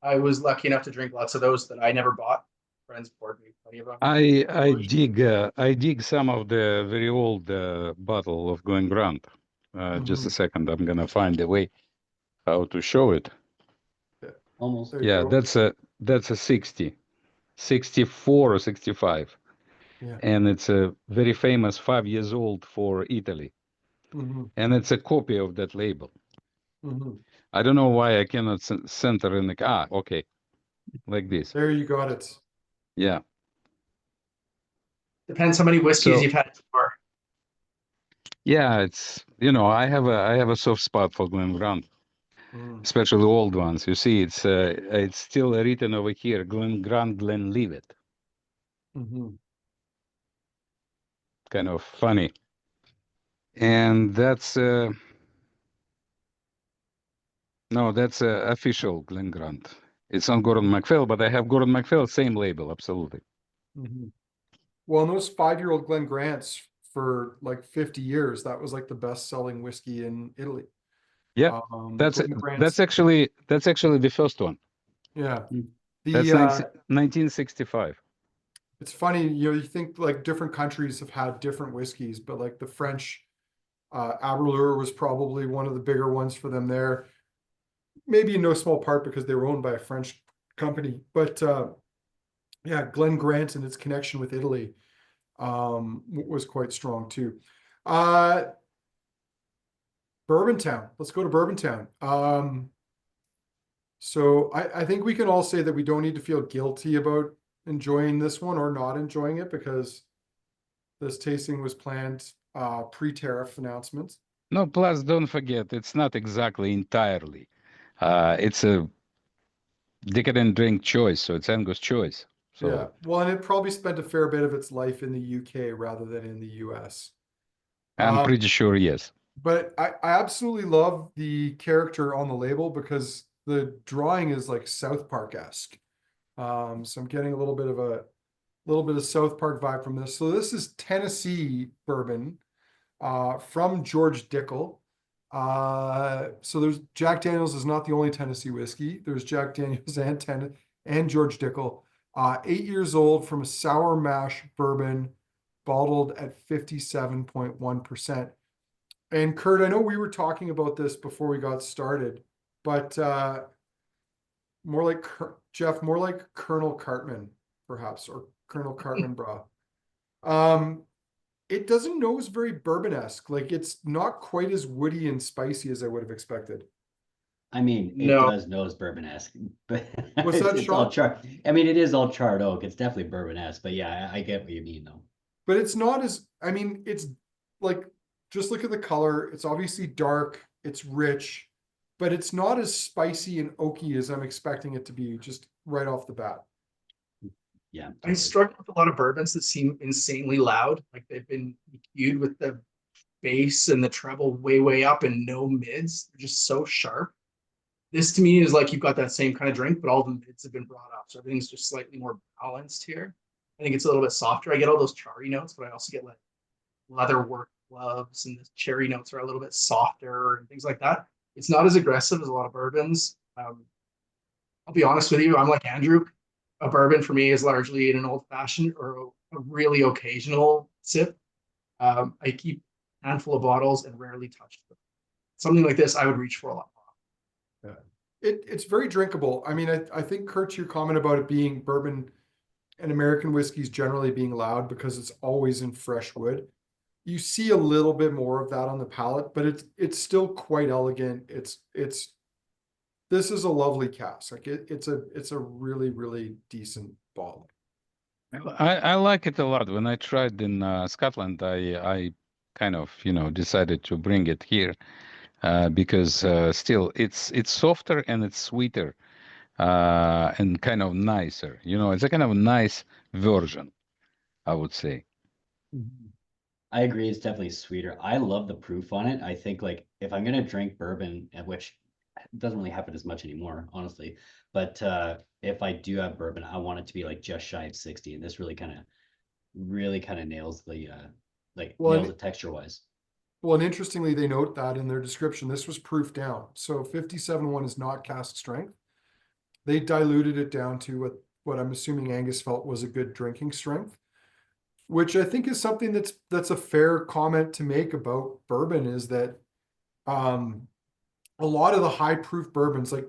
I was lucky enough to drink lots of those that I never bought. Friends poured me plenty of them. I dig some of the very old bottle of Glen Grant. Just a second, I'm gonna find a way how to show it. Almost. There you Yeah, go. that's a 60, 64 or 65. Yeah. And it's a very famous 5 years old for Italy. And it's a copy of that label. I don't know why I cannot center in the okay, like this. There you got it. Yeah. Depends how many whiskeys So- you've had before. Yeah, it's I have a soft spot for Glen Grant, especially old ones. You see, it's still written over here, Glen Grant, Glenlivet. Kind of funny. And that's no, that's official Glen Grant. It's on Gordon MacPhail, but I have Gordon MacPhail, same label, absolutely. Well, in those 5-year-old Glen Grants for like 50 years, that was like the best-selling whiskey in Italy. Yeah, that's Glen Grant's- that's actually the first one. yeah. That's 1965. It's funny, you think like different countries have had different whiskeys, but like the French, Aberlour was probably one of the bigger ones for them there. Maybe in no small part because they were owned by a French company. But yeah, Glen Grant and its connection with Italy was quite strong too. Bourbon Town. Let's go to Bourbon Town. So I think we can all say that we don't need to feel guilty about enjoying this one or not enjoying it because this tasting was planned pre-tariff announcements. No, plus don't forget, it's not exactly entirely. It's a decadent drink choice, so it's Angus choice. So Yeah, well, and it probably spent a fair bit of its life in the UK rather than in the US. I'm pretty sure, yes. But I absolutely love the character on the label because the drawing is like South Park-esque. So I'm getting a little bit of South Park vibe from this. So this is Tennessee bourbon from George Dickel. So there's Jack Daniels is not the only Tennessee whiskey. There's Jack Daniels and George Dickel. 8 years old from a sour mash bourbon, bottled at 57.1%. And Kurt, I know we were talking about this before we got started, but more like Jeff, more like Colonel Cartman, perhaps, or Colonel Cartman Bra. It doesn't nose very bourbon-esque. Like it's not quite as woody and spicy as I would have expected. I mean, it No. does nose bourbon-esque, but What's that, it's all Sean? charred. I mean, it is all charred oak. It's definitely bourbon-esque, but yeah, I get what you mean though. But it's not as, I mean, it's like, just look at the color. It's obviously dark, it's rich, but it's not as spicy and oaky as I'm expecting it to be just right off the bat. Yeah. I struggle with a lot of bourbons that seem insanely loud. Like they've been EQ'd with the bass and the treble way up and no mids. They're just so sharp. This to me is like you've got that same kind of drink, but all the mids have been brought up. So everything's just slightly more balanced here. I think it's a little bit softer. I get all those charry notes, but I also get like leather work gloves, and the cherry notes are a little bit softer and things like that. It's not as aggressive as a lot of bourbons. I'll be honest with you, I'm like Andrew. A bourbon for me is largely in an old fashioned or a really occasional sip. I keep a handful of bottles and rarely touch them. Something like this, I would reach for a lot more. Yeah. It's very drinkable. I mean, I think Kurt, your comment about it being bourbon and American whiskeys generally being loud because it's always in fresh wood. You see a little bit more of that on the palate, but it's still quite elegant. This is a lovely cask. Like it's a really decent bottle. I like it a lot. When I tried in Scotland, I kind of, decided to bring it here because still it's softer and it's sweeter and kind of nicer. It's a kind of nice version, I would say. I agree, it's definitely sweeter. I love the proof on it. I think like if I'm gonna drink bourbon, which doesn't really happen as much anymore, honestly, but if I do have bourbon, I want it to be like just shy of 60, and this really kind of nails the nails it texture wise. Well, and interestingly, they note that in their description, this was proof down. So 57.1 is not cask strength. They diluted it down to what I'm assuming Angus felt was a good drinking strength, which I think is something that's a fair comment to make about bourbon, is that a lot of the high proof bourbons, like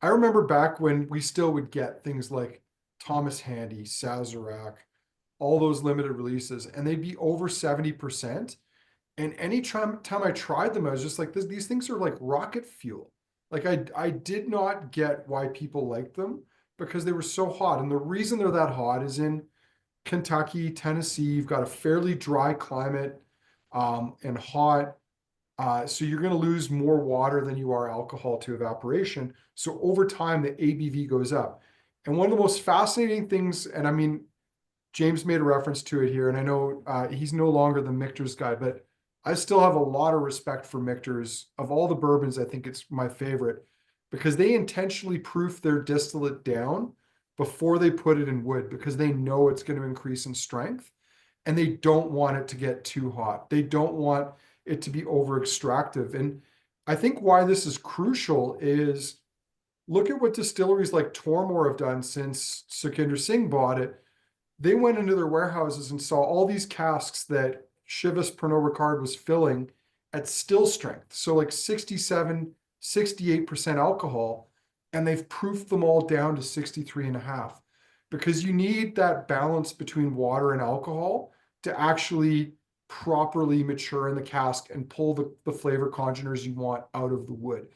I remember back when we still would get things like Thomas Handy, Sazerac, all those limited releases, and they'd be over 70%. And any time I tried them, I was just like, these things are like rocket fuel. Like I did not get why people liked them because they were so hot. And the reason they're that hot is in Kentucky, Tennessee, you've got a fairly dry climate and hot. So you're going to lose more water than you are alcohol to evaporation. So over time, the ABV goes up. And one of the most fascinating things, and I mean, James made a reference to it here, and I know he's no longer the Michter's guy, but I still have a lot of respect for Michter's. Of all the bourbons, I think it's my favorite because they intentionally proof their distillate down before they put it in wood because they know it's going to increase in strength and they don't want it to get too hot. They don't want it to be over extractive. And I think why this is crucial is look at what distilleries like Tormore have done since Sukhinder Singh bought it. They went into their warehouses and saw all these casks that Chivas Pernod Ricard was filling at still strength. So like 67, 68% alcohol, and they've proofed them all down to 63.5 because you need that balance between water and alcohol to actually properly mature in the cask and pull the flavor congeners you want out of the wood.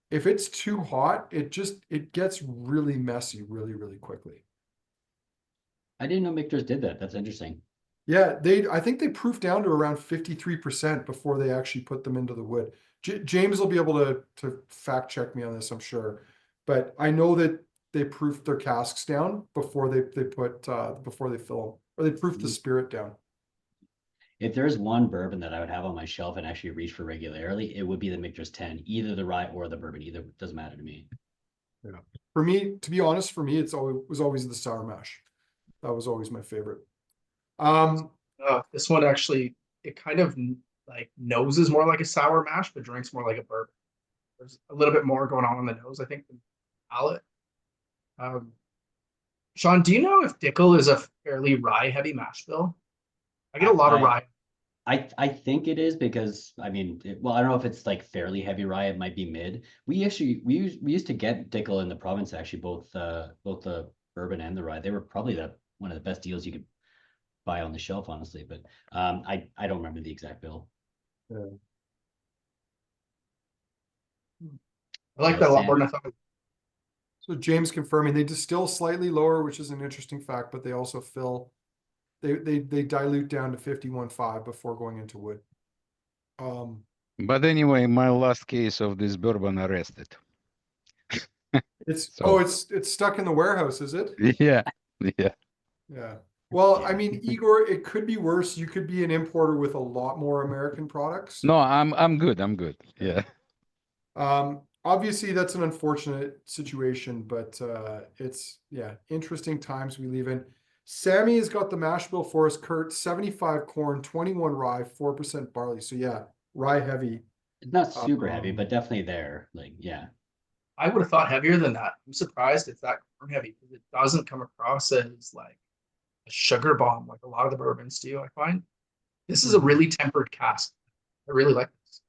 If it's too hot, it gets really messy really quickly. I didn't know Michter's did that. That's interesting. Yeah, I think they proofed down to around 53% before they actually put them into the wood. James will be able to fact check me on this, I'm sure. But I know that they proof their casks down before they put before they fill them, or they proof the spirit down. If there's one bourbon that I would have on my shelf and actually reach for regularly, it would be the Michter's 10, either the rye or the bourbon. Either doesn't matter to me. Yeah. For me, to be honest, for me, was always the sour mash. That was always my favorite. This one actually, it kind of like noses more like a sour mash, but drinks more like a bourbon. There's a little bit more going on the nose, I think, than palate. Sean, do you know if Dickel is a fairly rye heavy mash bill? I get a lot of rye. I think it is because I mean, well, I don't know if it's like fairly heavy rye. It might be mid. We used to get Dickel in the province actually, both the bourbon and the rye. They were probably one of the best deals you could buy on the shelf, honestly. But I don't remember the exact bill. Yeah. I like that a lot more than I thought. So James confirming they distill slightly lower, which is an interesting fact, but they also fill. They dilute down to 51.5 before going into wood. But anyway, my last case of this bourbon arrested. It's So- it's stuck in the warehouse, is it? Yeah, yeah. Yeah. Well, I mean, Igor, it could be worse. You could be an importer with a lot more American products. No, I'm good. I'm good. Yeah. Obviously that's an unfortunate situation, but it's interesting times we live in. Sammy has got the mash bill for us, Kurt, 75 corn, 21 rye, 4% barley. So yeah, rye heavy. It's not super heavy, but definitely there. Like, yeah. I would have thought heavier than that. I'm surprised it's that corn heavy because it doesn't come across as like a sugar bomb like a lot of the bourbons do, I find. This is a really tempered cask. I really like this.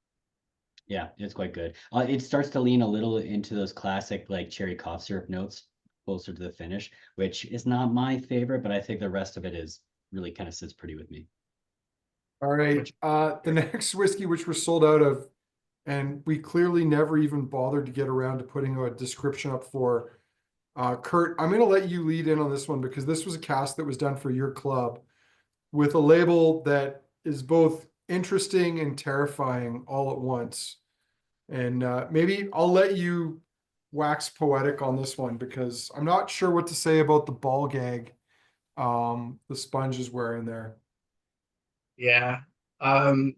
Yeah, it's quite good. It starts to lean a little into those classic like cherry cough syrup notes closer to the finish, which is not my favorite, but I think the rest of it is really kind of sits pretty with me. All right. The next whiskey, which we're sold out of, and we clearly never even bothered to get around to putting a description up for. Kurt, I'm going to let you lead in on this one because this was a cask that was done for your club with a label that is both interesting and terrifying all at once. And maybe I'll let you wax poetic on this one because I'm not sure what to say about the ball gag the sponge is wearing there. Yeah. I'm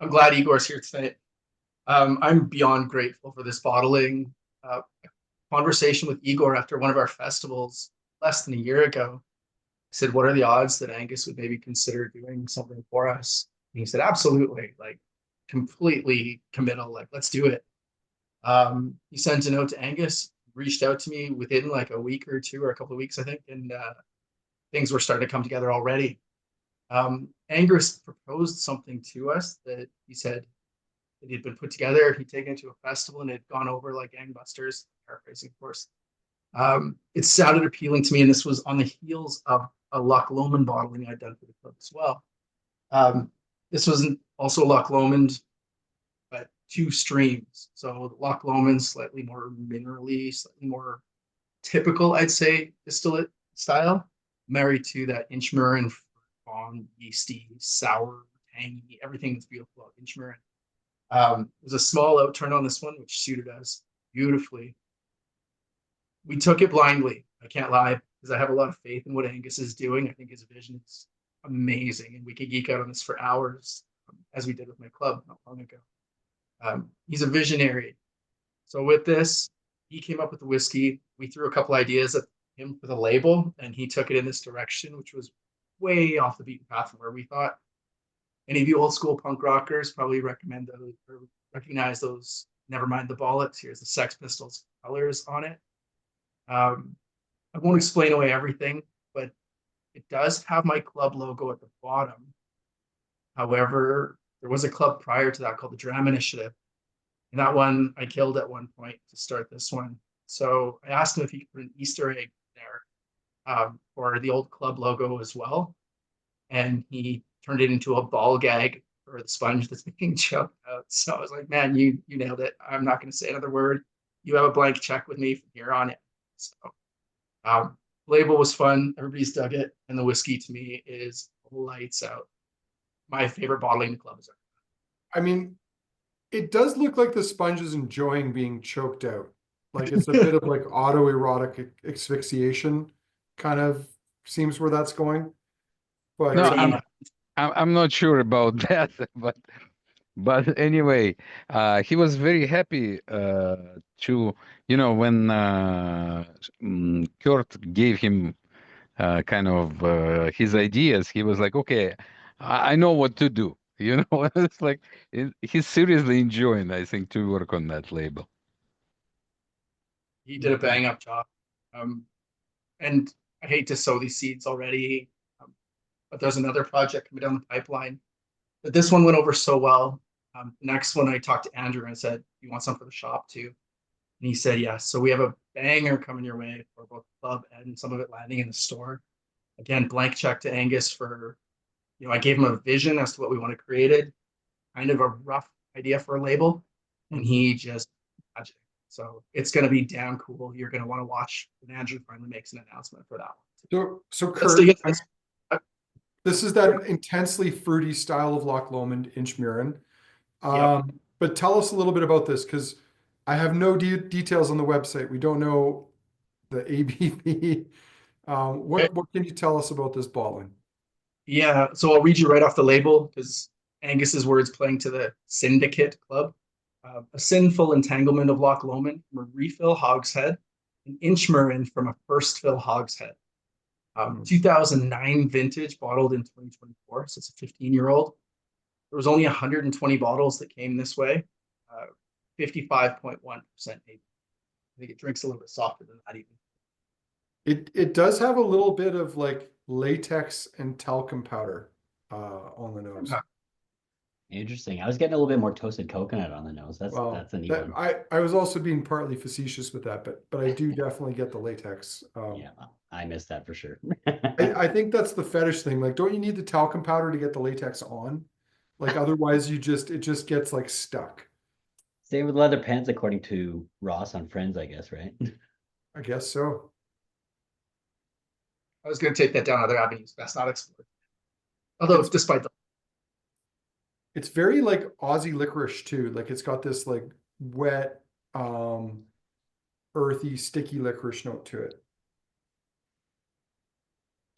glad Igor's here tonight. I'm beyond grateful for this bottling. Conversation with Igor after one of our festivals less than a year ago. I said, what are the odds that Angus would maybe consider doing something for us? And he said, absolutely, like completely committal, like let's do it. He sent a note to Angus, reached out to me within like a week or two or a couple of weeks, I think, and things were starting to come together already. Angus proposed something to us that he said it had been put together. He'd taken it to a festival and it had gone over like gangbusters, paraphrasing, of course. It sounded appealing to me, and this was on the heels of a Loch Lomond bottling I'd done for the club as well. This wasn't also Loch Lomond, but two streams. So Loch Lomond, slightly more minerally, slightly more typical, I'd say, distillate style, married to that Inchmurrin, yeasty, sour, tangy, everything that's beautiful about Inchmurrin. There's a small outturn on this one, which suited us beautifully. We took it blindly. I can't lie, because I have a lot of faith in what Angus is doing. I think his vision is amazing, and we could geek out on this for hours, as we did with my club not long ago. He's a visionary. So with this, he came up with the whiskey. We threw a couple ideas at him for the label, and he took it in this direction, which was way off the beaten path from where we thought. Any of you old school punk rockers probably recommend those or recognize those. Never mind the bollocks. Here's the Sex Pistols colors on it. I won't explain away everything, but it does have my club logo at the bottom. However, there was a club prior to that called the Dram Initiative. And that one I killed at one point to start this one. So I asked him if he could put an Easter egg there for the old club logo as well. And he turned it into a ball gag for the sponge that's being choked out. So I was like, man, you nailed it. I'm not going to say another word. You have a blank check with me from here on in. So label was fun. Everybody's dug it. And the whiskey to me is lights out. My favorite bottling in the club is ever. I mean, it does look like the sponge is enjoying being choked out. Like it's a bit of like autoerotic asphyxiation kind of seems where that's going. But No, Same. I'm not sure about that, but anyway, he was very happy to, when Kurt gave him kind of his ideas, he was like, okay, I know what to do. It's like he's seriously enjoying, I think, to work on that label. He did a bang up job. And I hate to sow these seeds already, but there's another project coming down the pipeline. But this one went over so well. Next one, I talked to Andrew and said, "You want some for the shop too?" And he said, "Yes." So we have a banger coming your way for both the club and some of it landing in the store. Again, blank check to Angus for, I gave him a vision as to what we want to create, kind of a rough idea for a label, and he just magic. So it's going to be damn cool. You're going to want to watch when Andrew finally makes an announcement for that one. So Let's Kurt, dig into this. this is that intensely fruity style of Loch Lomond Inchmurrin. But tell us a little bit about this, because I have no details on the website. We don't know the ABV. What can you tell us about this bottling? Yeah, so I'll read you right off the label because Angus's words playing to the Syndicate Club. A sinful entanglement of Loch Lomond from a refill hogshead, an Inchmurrin from a first fill hogshead. 2009 vintage, bottled in 2024, so it's a 15-year-old. There was only 120 bottles that came this way, 55.1% ABV. I think it drinks a little bit softer than that even. It does have a little bit of like latex and talcum powder on the nose. Interesting. I was getting a little bit more toasted coconut on the nose. That's a neat one. I was also being partly facetious with that, but I do definitely get the latex. Yeah, I missed that for sure. I think that's the fetish thing. Like, don't you need the talcum powder to get the latex on? Like, otherwise it just gets like stuck. Same with leather pants, according to Ross on Friends, I guess, right? I guess so. I was going to take that down other avenues. That's not explored. Although, despite the It's very like Aussie licorice too. Like it's got this like wet, earthy, sticky licorice note to it.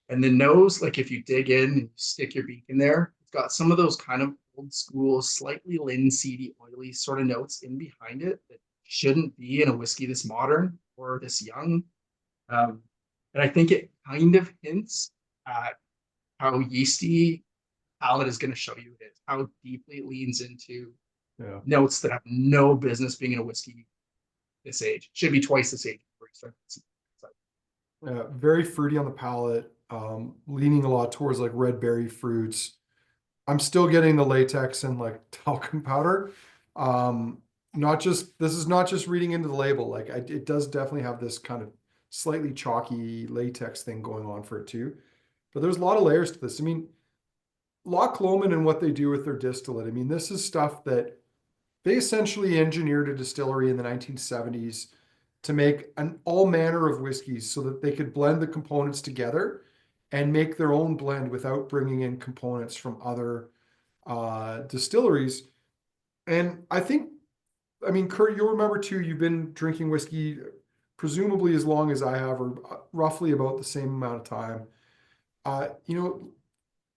And the nose, like if you dig in and you stick your beak in there, it's got some of those kind of old school, slightly linseedy, oily sort of notes in behind it that shouldn't be in a whiskey this modern or this young. And I think it kind of hints at how yeasty palate is going to show you it is, how deeply it leans into notes that have no business being in a whiskey this age. Should be twice this age before you start to see. Very fruity on the palate, leaning a lot towards like red berry fruits. I'm still getting the latex and like talcum powder. This is not just reading into the label. Like it does definitely have this kind of slightly chalky latex thing going on for it too. But there's a lot of layers to this. I mean, Loch Lomond and what they do with their distillate. I mean, this is stuff that they essentially engineered a distillery in the 1970s to make all manner of whiskeys so that they could blend the components together and make their own blend without bringing in components from other distilleries. And I mean, Kurt, you'll remember too, you've been drinking whiskey presumably as long as I have, or roughly about the same amount of time.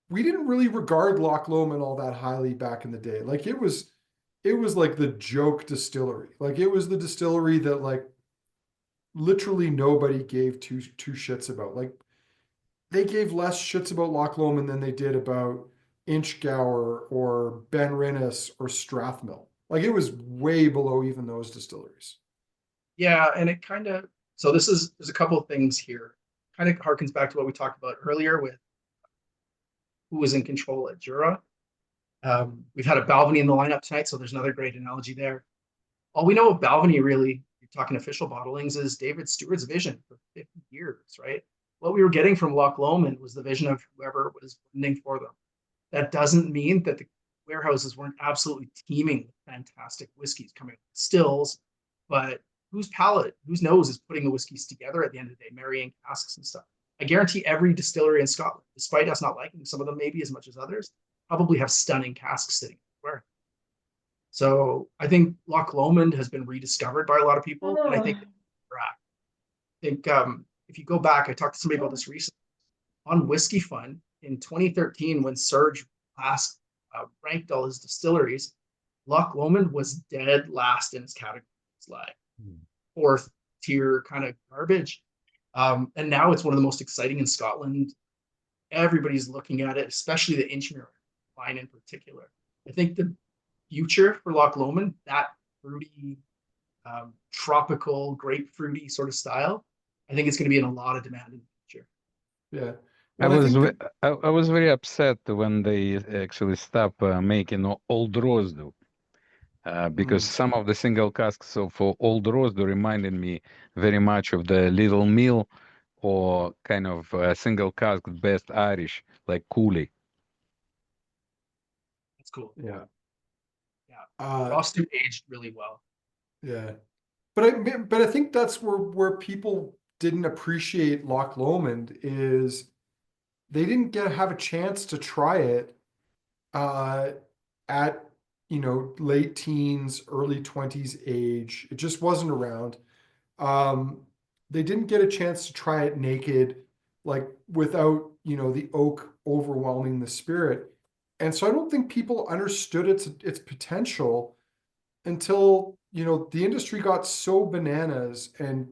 We didn't really regard Loch Lomond all that highly back in the day. Like it was like the joke distillery. Like it was the distillery that like literally nobody gave two shits about. Like they gave less shits about Loch Lomond than they did about Inchgower or Ben Rinnes or Strathmill. Like it was way below even those distilleries. Yeah, and it kind of, so there's a couple of things here. Kind of harkens back to what we talked about earlier with who was in control at Jura. We've had a Balvenie in the lineup tonight, so there's another great analogy there. All we know of Balvenie, really, you're talking official bottlings, is David Stewart's vision for 50 years, right? What we were getting from Loch Lomond was the vision of whoever was blending for them. That doesn't mean that the warehouses weren't absolutely teeming with fantastic whiskeys coming with stills, but whose palate, whose nose is putting the whiskeys together at the end of the day, marrying casks and stuff. I guarantee every distillery in Scotland, despite us not liking some of them maybe as much as others, probably have stunning casks sitting everywhere. So I think Loch Lomond has been rediscovered by a lot of people, and I think they're at. I think if you go back, I talked to somebody about this recently on Whiskey Fun in 2013 when Surge last ranked all his distilleries. Loch Lomond was dead last in his category. It's like fourth tier kind of garbage. And now it's one of the most exciting in Scotland. Everybody's looking at it, especially the Inchmurrin line in particular. I think the future for Loch Lomond, that fruity, tropical, grapefruity sort of style, I think it's going to be in a lot of demand in the future. Yeah. I Well, was think I was very upset when they actually stopped making Old Rosedo. Because some of the single casks of Old Rosedo reminded me very much of the Little Mill or kind of single cask Best Irish, like Cooley. That's cool. Yeah. Yeah. Rostu aged really well. Yeah. But I think that's where people didn't appreciate Loch Lomond is they didn't have a chance to try it at late teens, early 20s age. It just wasn't around. They didn't get a chance to try it naked, like without the oak overwhelming the spirit. And so I don't think people understood its potential until the industry got so bananas and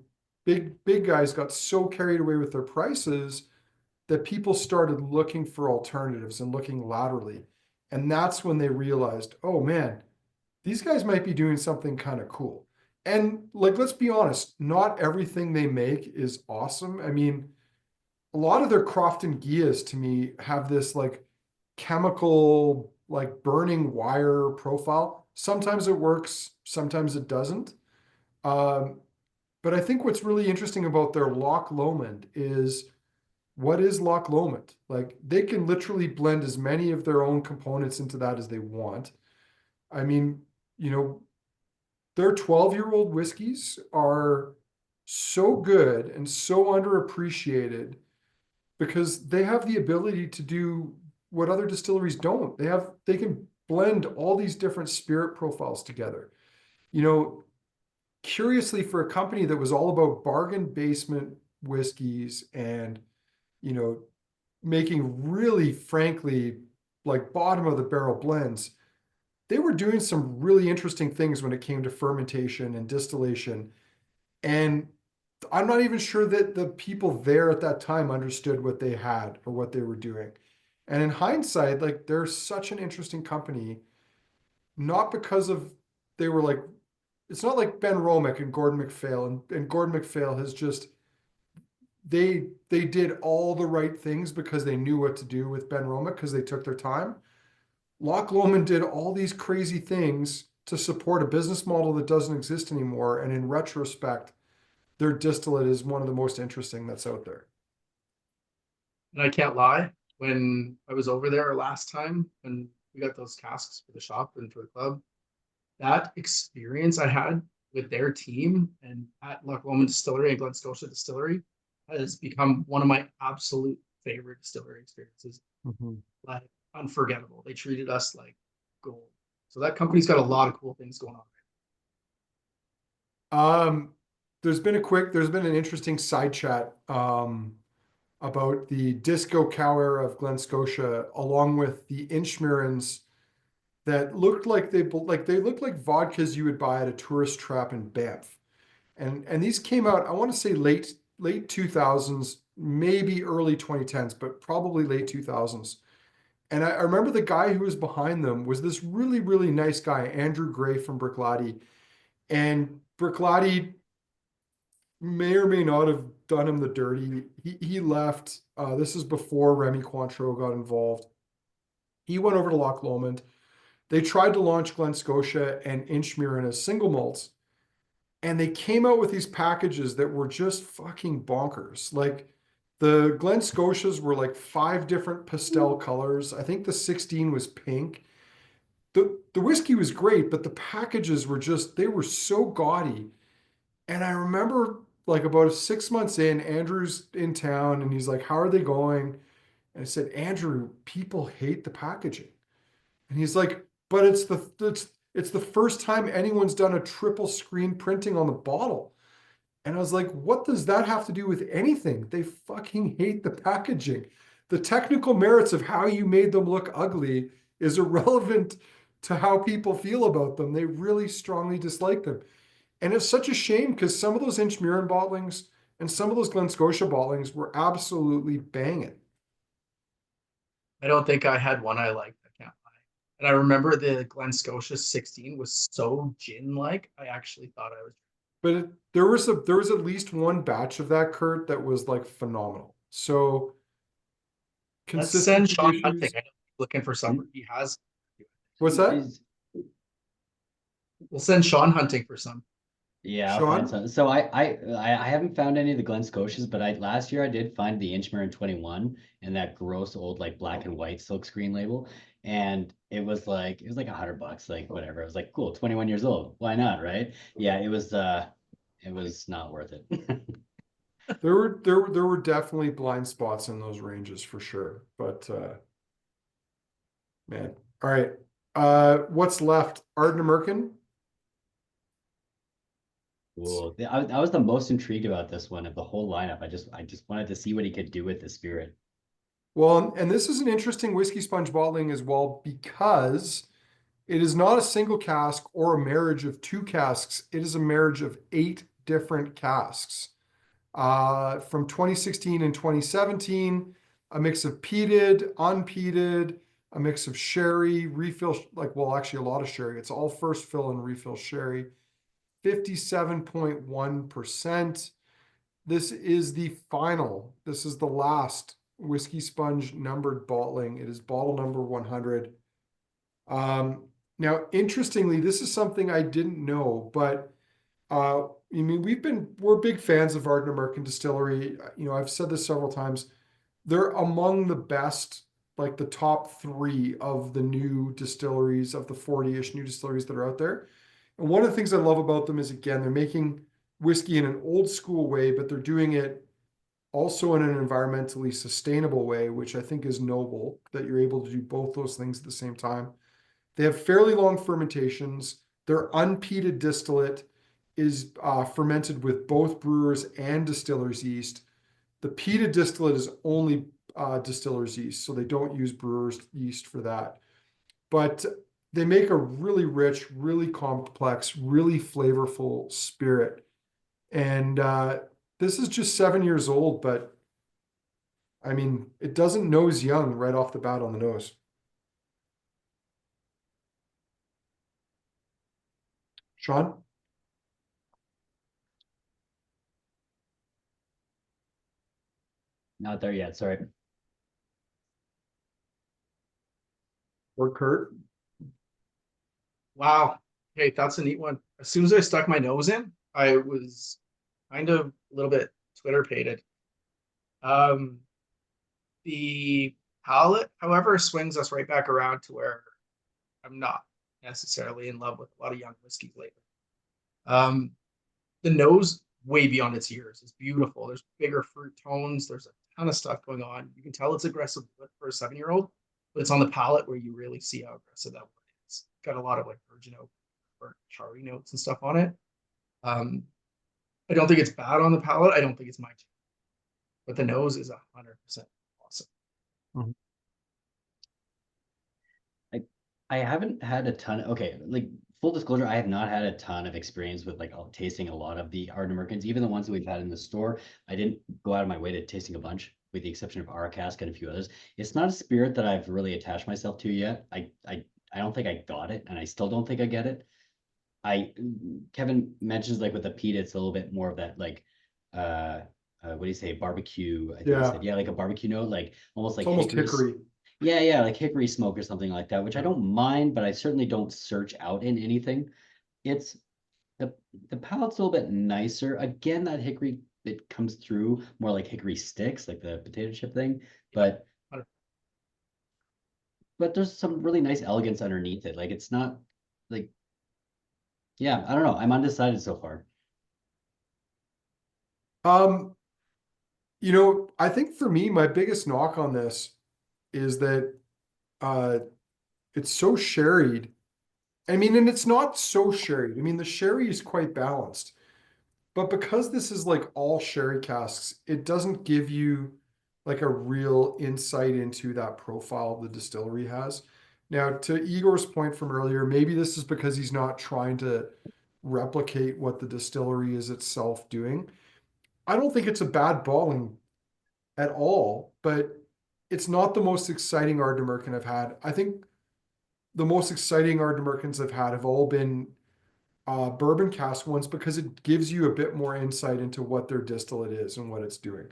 big guys got so carried away with their prices that people started looking for alternatives and looking laterally. And that's when they realized, oh man, these guys might be doing something kind of cool. And like, let's be honest, not everything they make is awesome. I mean, a lot of their Crofton Guias to me have this like chemical, like burning wire profile. Sometimes it works, sometimes it doesn't. Um, but I think what's really interesting about their Loch Lomond is what is Loch Lomond? Like they can literally blend as many of their own components into that as they want. I mean, their 12-year-old whiskeys are so good and so underappreciated because they have the ability to do what other distilleries don't. They can blend all these different spirit profiles together. Curiously, for a company that was all about bargain basement whiskeys and making really, frankly, like bottom of the barrel blends, they were doing some really interesting things when it came to fermentation and distillation. And I'm not even sure that the people there at that time understood what they had or what they were doing. And in hindsight, like they're such an interesting company, not because of they were like, it's not like Ben Romick and Gordon MacPhail, and Gordon MacPhail has just they did all the right things because they knew what to do with Ben Romick because they took their time. Loch Lomond did all these crazy things to support a business model that doesn't exist anymore. And in retrospect, their distillate is one of the most interesting that's out there. And I can't lie, when I was over there last time when we got those casks for the shop and for the club, that experience I had with their team and at Loch Lomond Distillery and Glen Scotia Distillery has become one of my absolute favorite distillery experiences. Like unforgettable. They treated us like gold. So that company's got a lot of cool things going on. There's been an interesting side chat about the disco cow era of Glen Scotia, along with the Inchmurrins that looked like they looked like vodkas you would buy at a tourist trap in Banff. And these came out, I want to say late 2000s, maybe early 2010s, but probably late 2000s. And I remember the guy who was behind them was this really, really nice guy, Andrew Gray from Bruichladdich. And Bruichladdich may or may not have done him the dirty. He left. This is before Remy Cointreau got involved. He went over to Loch Lomond. They tried to launch Glen Scotia and Inchmurrin as single malts. And they came out with these packages that were just fucking bonkers. Like the Glen Scotias were like 5 different pastel colors. I think the 16 was pink. The whiskey was great, but the packages were they were so gaudy. And I remember like about 6 months in, Andrew's in town and he's like, how are they going? And I said, Andrew, people hate the packaging. And he's like, but It's the first time anyone's done a triple screen printing on the bottle. And I was like, what does that have to do with anything? They fucking hate the packaging. The technical merits of how you made them look ugly is irrelevant to how people feel about them. They really strongly dislike them. And it's such a shame because some of those Inchmurrin bottlings and some of those Glen Scotia bottlings were absolutely banging. I don't think I had one I liked. I can't lie. And I remember the Glen Scotia 16 was so gin-like. I actually thought I was. But there was at least one batch of that, Kurt, that was like phenomenal. So Let's send consistency Sean Hunting. issues. I know he's looking for some. He has. What's that? Is- We'll send Sean Hunting for some. Yeah, I'll Sean? find some. So I haven't found any of the Glen Scotias, but last year I did find the Inchmurrin 21 and that gross old like black and white silk screen label. And it was like $100, like whatever. I was like, cool, 21 years old. Why not, right? Yeah, it was not worth it. There were definitely blind spots in those ranges for sure. But man. All right. What's left? Ardnamurchan? Cool. I was the most intrigued about this one of the whole lineup. I just wanted to see what he could do with the spirit. Well, and this is an interesting whiskey sponge bottling as well because it is not a single cask or a marriage of two casks. It is a marriage of 8 different casks. From 2016 and 2017, a mix of peated, unpeated, a mix of sherry, refill, actually a lot of sherry. It's all first fill and refill sherry. 57.1%. This is the final. This is the last Whisky Sponge numbered bottling. It is bottle number 100. Now, interestingly, this is something I didn't know, but I mean, we're big fans of Ardnamurchan Distillery. I've said this several times. They're among the best, like the top 3 of the new distilleries, of the 40-ish new distilleries that are out there. And one of the things I love about them is, again, they're making whiskey in an old school way, but they're doing it also in an environmentally sustainable way, which I think is noble, that you're able to do both those things at the same time. They have fairly long fermentations. Their unpeated distillate is fermented with both brewers and distillers yeast. The peated distillate is only distillers yeast, so they don't use brewers yeast for that. But they make a really rich, really complex, really flavorful spirit. And this is just 7 years old, but I mean, it doesn't nose young right off the bat on the nose. Sean? Not there yet, sorry. Or Kurt? Wow. Hey, that's a neat one. As soon as I stuck my nose in, I was kind of a little bit Twitter pated. The palate, however, swings us right back around to where I'm not necessarily in love with a lot of young whiskeys lately. The nose, way beyond its years, is beautiful. There's bigger fruit tones. There's a ton of stuff going on. You can tell it's aggressive for a 7-year-old, but it's on the palate where you really see how aggressive that one is. Got a lot of like virgin oak or charry notes and stuff on it. I don't think it's bad on the palate. I don't think it's my jam, but the nose is 100% awesome. Mhm. I haven't had a ton. Okay, like full disclosure, I have not had a ton of experience with like tasting a lot of the Ardnamurchans, even the ones that we've had in the store. I didn't go out of my way to tasting a bunch, with the exception of our cask and a few others. It's not a spirit that I've really attached myself to yet. I don't think I got it, and I still don't think I get it. Kevin mentions like with the peat, it's a little bit more of that like what do you say, barbecue? I think he Yeah. said, yeah, like a barbecue note, like almost like It's almost hickory. Yeah, like hickory smoke or something like that, which I don't mind, but I certainly don't search out in anything. It's the palate's a little bit nicer. Again, that hickory, it comes through more like hickory sticks, like the potato chip thing, but there's some really nice elegance underneath it. Like it's not like, yeah, I don't know. I'm undecided so far. I think for me, my biggest knock on this is that it's so sherried I mean, and it's not so sherry. I mean, the sherry is quite balanced, but because this is like all sherry casks, it doesn't give you like a real insight into that profile the distillery has. Now, to Igor's point from earlier, maybe this is because he's not trying to replicate what the distillery is itself doing. I don't think it's a bad balling at all, but it's not the most exciting Ardnamurchan I've had. I think the most exciting Ardnamurchans I've had have all been bourbon cask ones because it gives you a bit more insight into what their distillate is and what it's doing.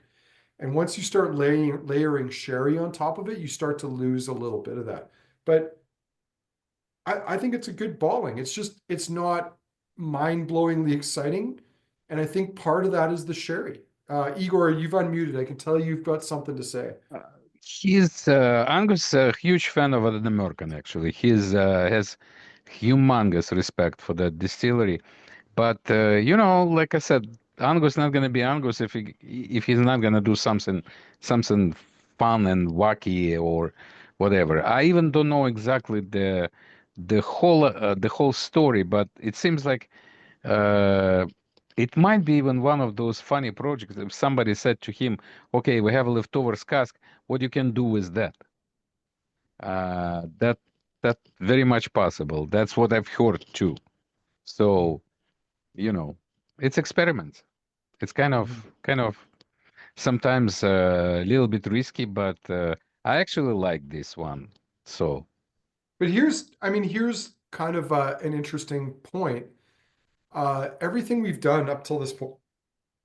And once you start layering sherry on top of it, you start to lose a little bit of that. But I think it's a good balling. It's not mind-blowingly exciting. And I think part of that is the sherry. Igor, you've unmuted. I can tell you've got something to say. He's Angus a huge fan of Ardnamurchan, actually. He's has humongous respect for the distillery. But you know, like I said, Angus not gonna be Angus if he's not gonna do something fun and wacky or whatever. I even don't know exactly the whole story, but it seems like uh, it might be even one of those funny projects. If somebody said to him, "Okay, we have a leftovers cask. What you can do with that?" That very much possible. That's what I've heard too. So, you know, it's experiments. It's kind of sometimes a little bit risky, but I actually like this one. So, But here's kind of an interesting point. Everything we've done up till this point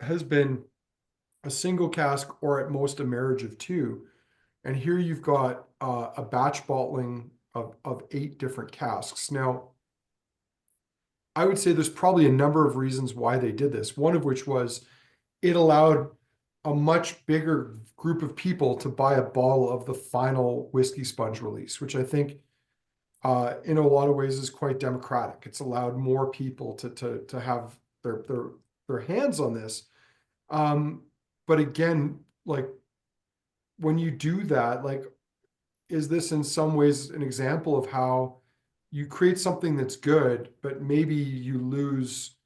has been a single cask or at most a marriage of two. And here you've got a batch bottling of 8 different casks. Now, I would say there's probably a number of reasons why they did this. One of which was it allowed a much bigger group of people to buy a bottle of the final Whisky Sponge release, which I think in a lot of ways is quite democratic. It's allowed more people to have their hands on this. But again, like when you do that, like, is this in some ways an example of how you create something that's good, but maybe you lose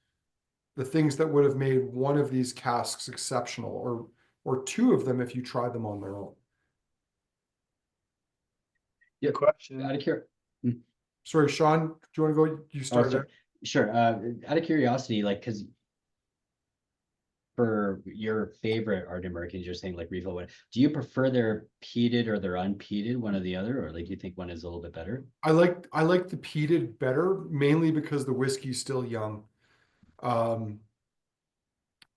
the things that would have made one of these casks exceptional, or 2 of them if you try them on their own? Yeah, Good question. out of curiosity. Sorry, Sean, do you want to go? You start there. Sure. Out of curiosity, like, because for your favorite Ardnamurchans, you're saying like refill one. Do you prefer their peated or their unpeated, one or the other, or like do you think one is a little bit better? I like the peated better, mainly because the whiskey's still young. And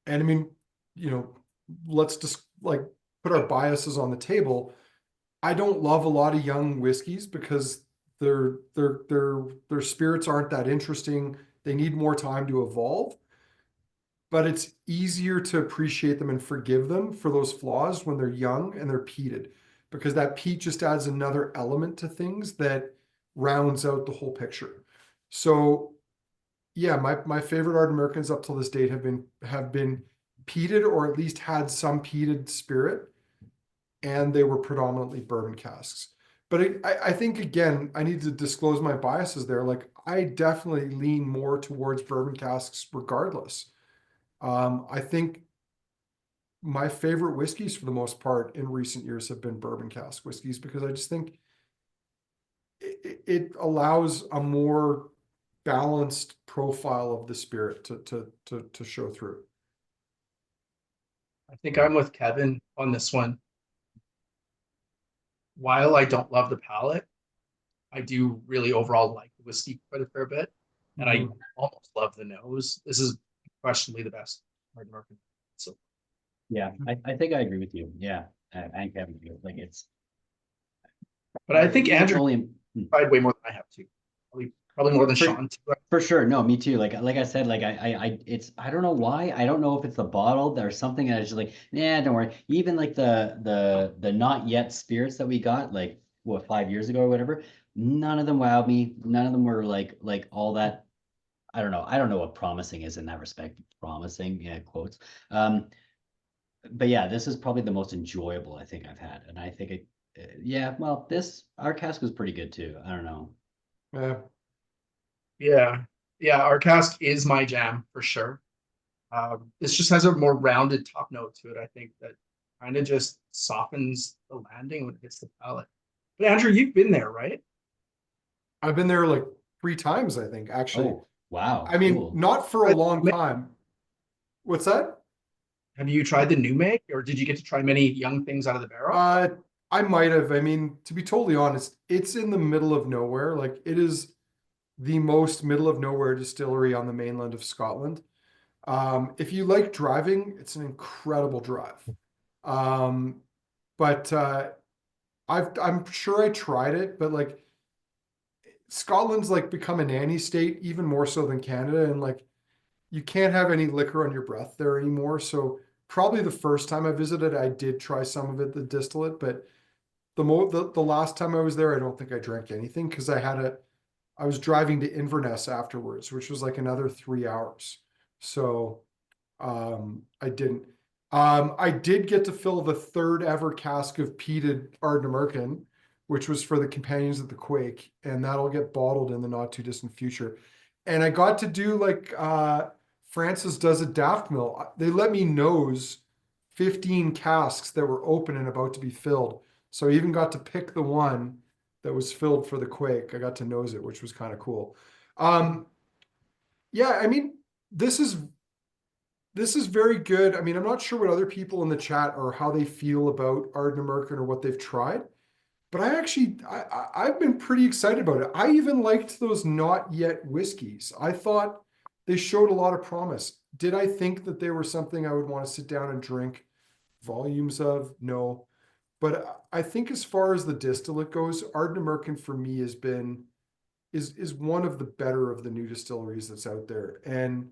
I mean, you know, let's just like put our biases on the table. I don't love a lot of young whiskeys because their spirits aren't that interesting. They need more time to evolve. But it's easier to appreciate them and forgive them for those flaws when they're young and they're peated, because that peat just adds another element to things that rounds out the whole picture. So yeah, my favorite Ardnamurchans up till this date have been peated, or at least had some peated spirit, and they were predominantly bourbon casks. But I think, again, I need to disclose my biases there. Like, I definitely lean more towards bourbon casks regardless. I think my favorite whiskeys for the most part in recent years have been bourbon cask whiskeys, because I just think it allows a more balanced profile of the spirit to show through. I think I'm with Kevin on this one. While I don't love the palate, I do really overall like the whiskey quite a fair bit. And I almost love the nose. This is questionably the best Ardnamurchan. So Yeah, I think I agree with you. Yeah, and Kevin, like it's. but I think it's Andrew only tried way more than I have too. Probably more than For- Sean too. for sure. No, me too. Like I said, like it's I don't know why. I don't know if it's the bottle or something that is just like, nah, don't worry. Even like the not yet spirits that we got like what 5 years ago or whatever, none of them wowed me. None of them were like all that. I don't know. I don't know what promising is in that respect. Promising, yeah, quotes. But yeah, this is probably the most enjoyable I think I've had, and I think it. Yeah, well, our cask was pretty good too. I don't know. Yeah. Yeah. Yeah, our cask is my jam for sure. This just has a more rounded top note to it, I think, that kind of just softens the landing when it hits the palate. But Andrew, you've been there, right? I've been there like 3 times, I think, actually. Oh, wow, I mean, cool. not for a long time. What's that? Have you tried the new make, or did you get to try many young things out of the barrel? I might have. I mean, to be totally honest, it's in the middle of nowhere. Like it is the most middle of nowhere distillery on the mainland of Scotland. If you like driving, it's an incredible drive. Um, but I'm sure I tried it, but like Scotland's like become a nanny state even more so than Canada, and like you can't have any liquor on your breath there anymore. So probably the first time I visited, I did try some of it, the distillate, but the last time I was there, I don't think I drank anything because I was driving to Inverness afterwards, which was like another 3 hours. So I didn't. I did get to fill the third ever cask of peated Ardnamurchan, which was for the Companions of the Quake, and that'll get bottled in the not too distant future. And I got to do like Francis does at Daft Mill. They let me nose 15 casks that were open and about to be filled. So I even got to pick the one that was filled for the Quake. I got to nose it, which was kind of cool. Yeah, I mean, this is very good. I mean, I'm not sure what other people in the chat or how they feel about Ardnamurchan or what they've tried, but I've been pretty excited about it. I even liked those not yet whiskeys. I thought they showed a lot of promise. Did I think that they were something I would want to sit down and drink volumes of? No. But I think as far as the distillate goes, Ardnamurchan for me is one of the better of the new distilleries that's out there. And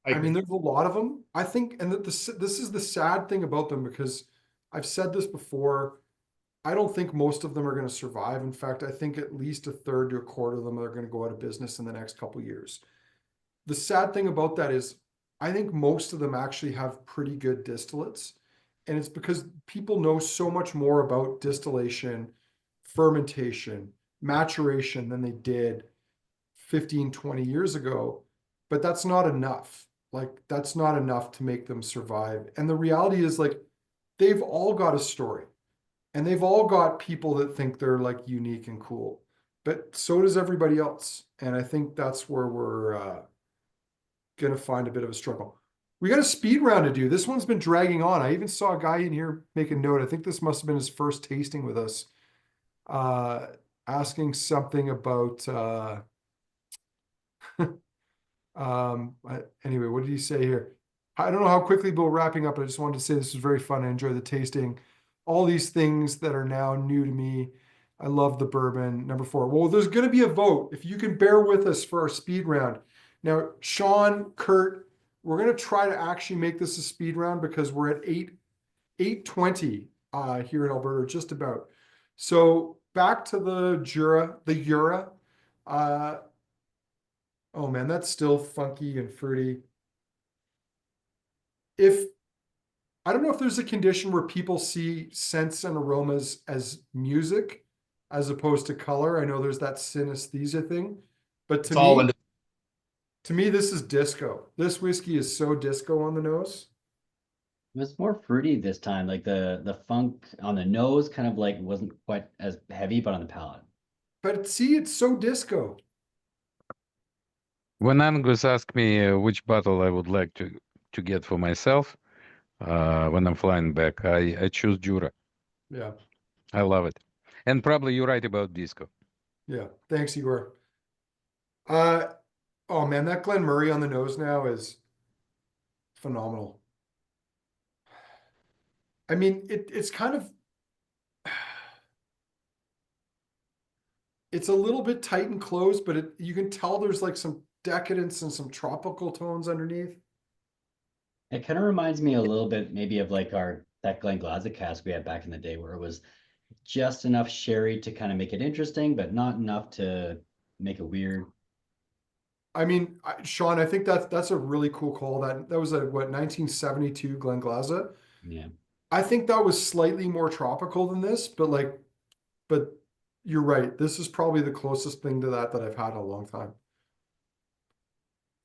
I mean, there's a lot of them. I think, and that this is the sad thing about them because I've said this before. I don't think most of them are going to survive. In fact, I think at least a third to a quarter of them are going to go out of business in the next couple of years. The sad thing about that is I think most of them actually have pretty good distillates. And it's because people know so much more about distillation, fermentation, maturation than they did 15, 20 years ago. But that's not enough. Like, that's not enough to make them survive. And the reality is, like, they've all got a story. And they've all got people that think they're like unique and cool. But so does everybody else. And I think that's where we're going to find a bit of a struggle. We got a speed round to do. This one's been dragging on. I even saw a guy in here make a note. I think this must have been his first tasting with us. Asking something about anyway, what did he say here? I don't know how quickly we're wrapping up. I just wanted to say this was very fun. I enjoyed the tasting. All these things that are now new to me. I love the bourbon. Number 4. Well, there's going to be a vote. If you can bear with us for our speed round. Now, Sean, Kurt, we're going to try to actually make this a speed round because we're at 8:20 here in Alberta, just about. So back to the Jura. Oh man, that's still funky and fruity. I don't know if there's a condition where people see scents and aromas as music as opposed to color. I know there's that synesthesia thing, but to me, this is disco. This whiskey is so disco on the nose. It was more fruity this time. Like the funk on the nose kind of like wasn't quite as heavy, but on the palate. But see, it's so disco. When Angus asked me which bottle I would like to get for myself when I'm flying back, I choose Jura. Yeah. I love it. And probably you're right about disco. Yeah. Thanks, Igor. Oh man, that Glen Moray on the nose now is phenomenal. I mean, it's kind of, it's a little bit tight and closed, but you can tell there's like some decadence and some tropical tones underneath. It kind of reminds me a little bit maybe of like that Glen cask we had back in the day where it was just enough sherry to kind of make it interesting, but not enough to make it weird. I mean, Sean, I think that's a really cool call. That was a 1972 Glen. Yeah. I think that was slightly more tropical than this, but you're right. This is probably the closest thing to that I've had in a long time.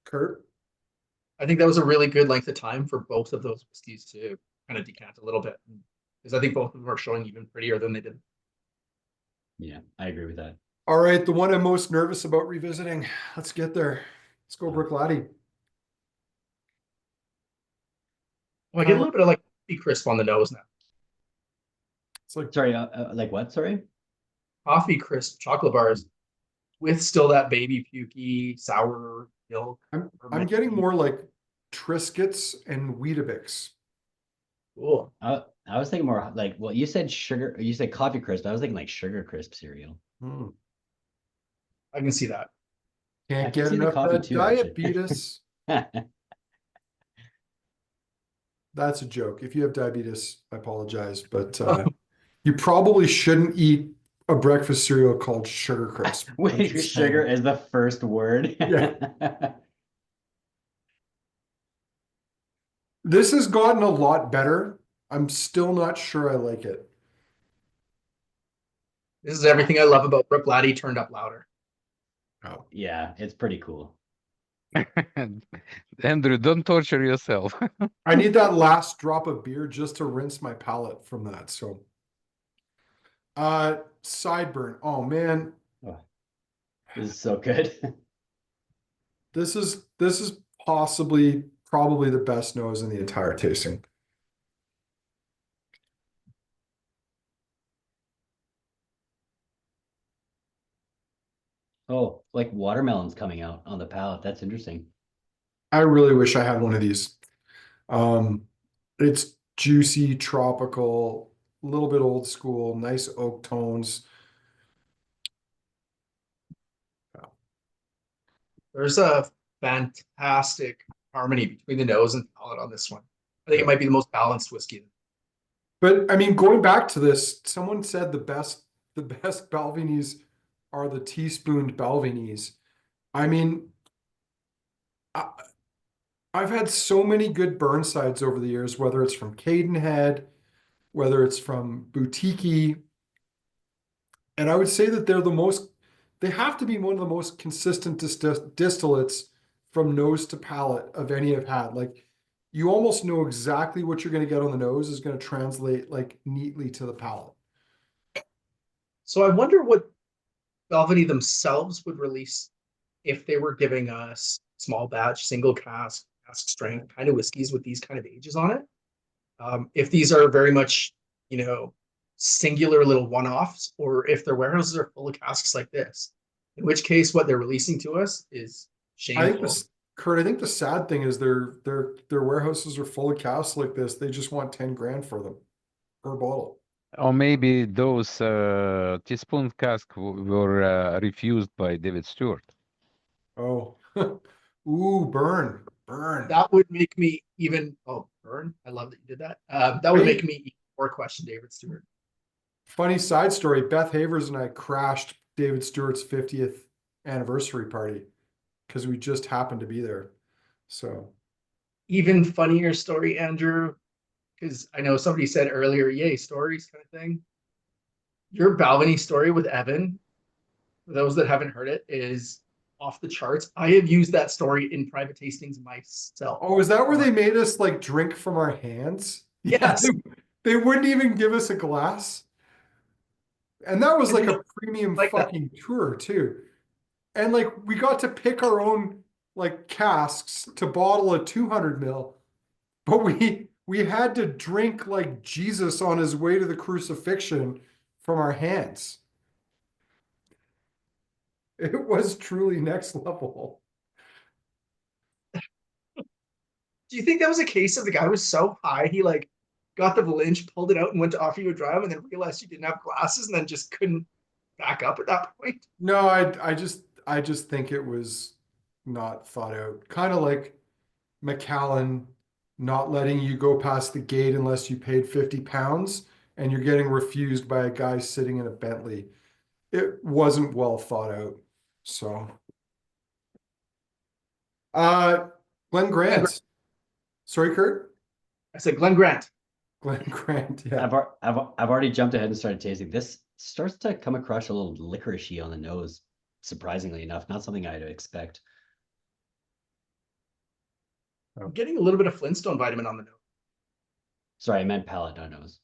Kurt? I think that was a really good length of time for both of those whiskeys to kind of decant a little bit. Because I think both of them are showing even prettier than they did. Yeah, I agree with that. All right, the one I'm most nervous about revisiting. Let's get there. Let's go Bruichladdich. Well, I get a little bit of like coffee crisp on the nose now. It's like Sorry, like what? Sorry. Coffee crisp chocolate bars with still that baby pukey sour milk. I'm getting more like Triscuits and Weetabix. Cool. I was thinking more like, well, you said sugar, you said coffee crisp. I was thinking like sugar crisp cereal. Hmm. I can see that. I Can't can get see the enough coffee of that too, actually. diabetes. That's a joke. If you have diabetes, I apologize, but you probably shouldn't eat a breakfast cereal called Sugar Crisp. I'm Wait, just sugar saying. is the first word. Yeah. This has gotten a lot better. I'm still not sure I like it. This is everything I love about Bruichladdich turned up louder. Oh. Yeah, it's pretty cool. Andrew, don't torture yourself. I need that last drop of beer just to rinse my palate from that. So, Sideburn. Oh man, Oh, this is so good. this is probably the best nose in the entire tasting. Oh, like watermelons coming out on the palate. That's interesting. I really wish I had one of these. It's juicy, tropical, a little bit old school, nice oak tones. There's a fantastic harmony between the nose and palate on this one. I think it might be the most balanced whiskey. But I mean, going back to this, someone said the best Balvenies are the teaspooned Balvenies. I mean, I've had so many good Burnsides over the years, whether it's from Cadenhead, whether it's from Boutique, and I would say that they have to be one of the most consistent distillates from nose to palate of any I've had. Like, you almost know exactly what you're going to get on the nose is going to translate like neatly to the palate. So I wonder what Balvenie themselves would release if they were giving us small batch, single cask strength kind of whiskeys with these kind of ages on it. If these are very much, singular little one-offs, or if their warehouses are full of casks like this, in which case what they're releasing to us is shameful. Kurt, I think the sad thing is their warehouses are full of casks like this. They just want 10 grand for them per bottle. Or maybe those teaspoon casks were refused by David Stewart. Oh, ooh, burn. That would make me even, burn. I love that you did that. That would make me even more question David Stewart. Funny side story. Beth Havers and I crashed David Stewart's 50th anniversary party because we just happened to be there. So Even funnier story, Andrew, because I know somebody said earlier, yay, stories kind of thing. Your Balvenie story with Evan, for those that haven't heard it, is off the charts. I have used that story in private tastings myself. oh, is that where they made us like drink from our hands? Yes. Yeah, they wouldn't even give us a glass. And that was like a premium fucking tour too. And like we got to pick our own like casks to bottle a 200 ml, but we had to drink like Jesus on his way to the crucifixion from our hands. It was truly next level. Do you think that was a case of the guy was so high he like got the Valinch, pulled it out, and went to offer you a drive, and then realized you didn't have glasses, and then just couldn't back up at that point? No, I just think it was not thought out. Kind of like McAllen not letting you go past the gate unless you paid 50 pounds and you're getting refused by a guy sitting in a Bentley. It wasn't well thought out. So, Glen Grant. Sorry, Kurt? I said Glen Grant. Glen Grant, yeah. I've already jumped ahead and started tasting. This starts to come across a little licoricey on the nose, surprisingly enough. Not something I'd expect. I'm getting a little bit of Flintstone vitamin on the nose. Sorry, I meant palate, not nose.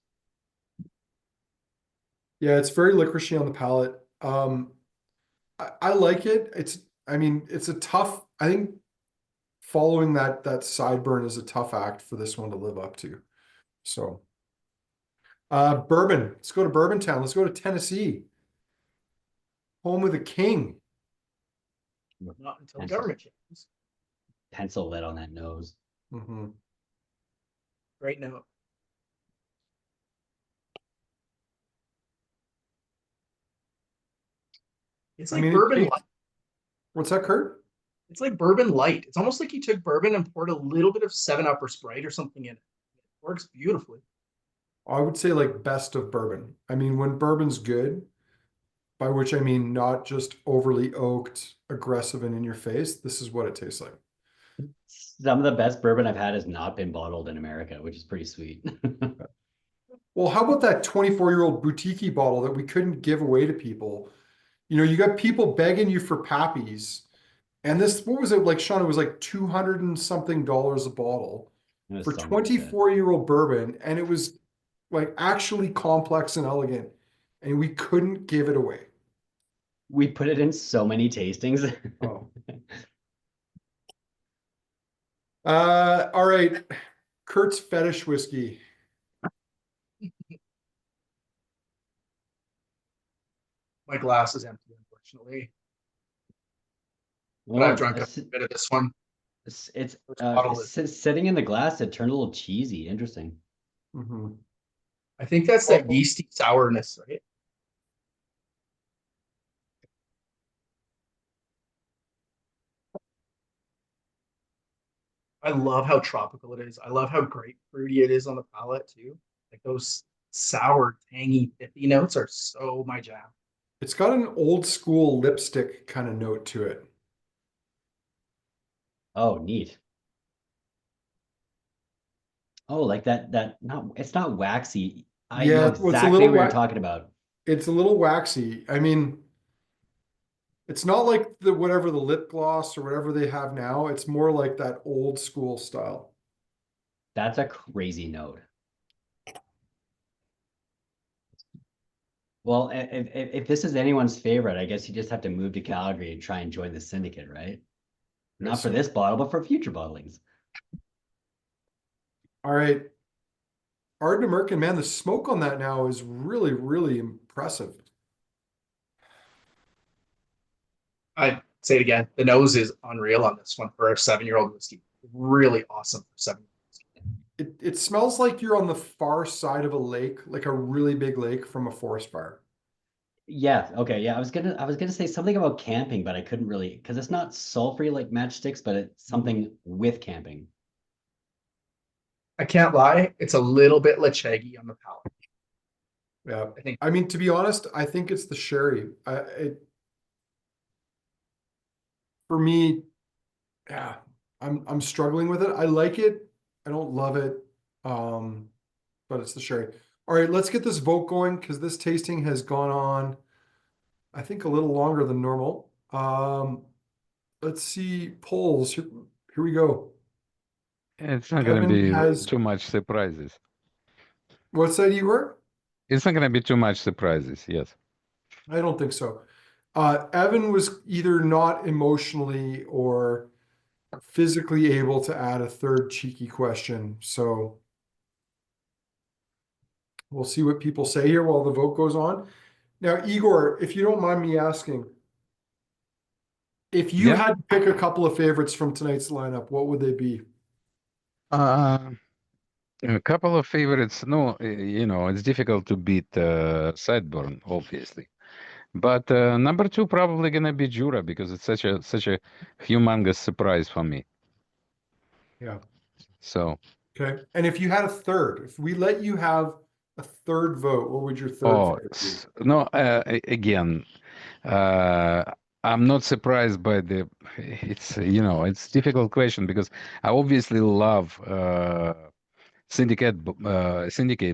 Yeah, it's very licoricey on the palate. I like it. I mean, it's a tough, I think following that Sideburn is a tough act for this one to live up to. So, bourbon. Let's go to Bourbon Town. Let's go to Tennessee. Home of the king. Not until the Pencil. government changes. Pencil lit on that nose. Mm-hmm. Great note. It's like bourbon light. What's that, Kurt? It's like bourbon light. It's almost like you took bourbon and poured a little bit of 7-Up or Sprite or something in it. It works beautifully. I would say like best of bourbon. I mean, when bourbon's good, by which I mean not just overly oaked, aggressive, and in your face, this is what it tastes like. Some of the best bourbon I've had has not been bottled in America, which is pretty sweet. Well, how about that 24-year-old boutique bottle that we couldn't give away to people? You know, you got people begging you for pappies. And this, what was it like, Sean? It was like $200 and something a bottle for 24-year-old bourbon. And it was like actually complex and elegant. And we couldn't give it away. We put it in so many tastings. Oh. All right. Kurt's fetish whiskey. My glass is empty, unfortunately. But Well, I've drunk a bit of this one. it's bottle is- sitting in the glass. It turned a little cheesy. Interesting. Mm-hmm. I think that's that yeasty sourness, right? I love how tropical it is. I love how grapefruity it is on the palate too. Like those sour, tangy, pithy notes are so my jam. It's got an old school lipstick kind of note to it. Oh, neat. Oh, like that. Not, it's not waxy. I know Yeah, well, it's a exactly little what you're wa- talking about. It's a little waxy. I mean, it's not like the whatever the lip gloss or whatever they have now. It's more like that old school style. That's a crazy note. Well, if this is anyone's favorite, I guess you just have to move to Calgary and try and join the syndicate, right? Not for this bottle, but for future bottlings. All right. Ardnamurchan, man, the smoke on that now is really, really impressive. I'd say it again. The nose is unreal on this one for a 7-year-old whiskey. Really awesome for 7. It smells like you're on the far side of a lake, like a really big lake from a forest fire. Yeah, okay, yeah. I was gonna say something about camping, but I couldn't really because it's not sulfury like matchsticks, but it's something with camping. I can't lie, it's a little bit Lechegi on the palate. Yeah, I mean, to be honest, I think it's the sherry. For me, yeah, I'm struggling with it. I like it. I don't love it. But it's the sherry. All right, let's get this vote going because this tasting has gone on, I think, a little longer than normal. Let's see polls. Here we go. It's not going to be too much surprises. What's that, Igor? It's not going to be too much surprises, yes. I don't think so. Evan was either not emotionally or physically able to add a third cheeky question. So we'll see what people say here while the vote goes on. Now, Igor, if you don't mind me asking, if you had to pick a couple of favorites from tonight's lineup, what would they be? A couple of favorites. No, it's difficult to beat Sideburn, obviously. But number 2 probably gonna be Jura because it's such a humongous surprise for me. Yeah. So. Okay. And if you had a third, if we let you have a third vote, what would your third favorite be? No, again, I'm not surprised by it's a difficult question because I obviously love syndicate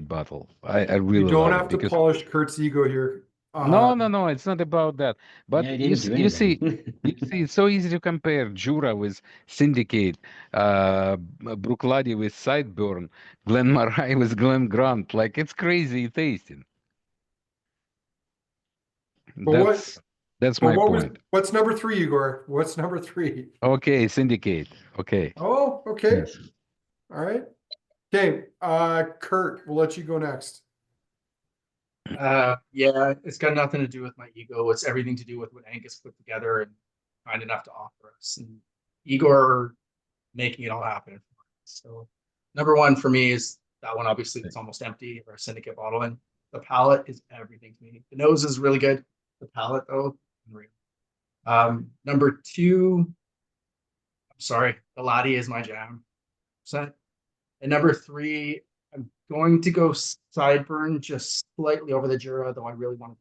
bottle. I really You don't love have it to because polish Kurt's ego here. No, no, no, it's not about that. But Yeah, he you didn't do you see, anything. it's so easy to compare Jura with Syndicate, Bruichladdich with Sideburn, Glen Moray with Glen Grant. Like it's crazy tasting. But what? That's But my point. what's number three, Igor? What's number three? Okay, Syndicate. Okay. Oh, okay. Yes. All right. Okay. Kurt, we'll let you go next. Yeah, it's got nothing to do with my ego. It's everything to do with what Angus put together and kind enough to offer us. And Igor making it all happen. So number one for me is that one. Obviously, it's almost empty. Our syndicate bottling. The palate is everything to me. The nose is really good. The palate, though, unreal. Number two, I'm sorry, the Laddie is my jam. And number three, I'm going to go Sideburn just slightly over the Jura, though I really want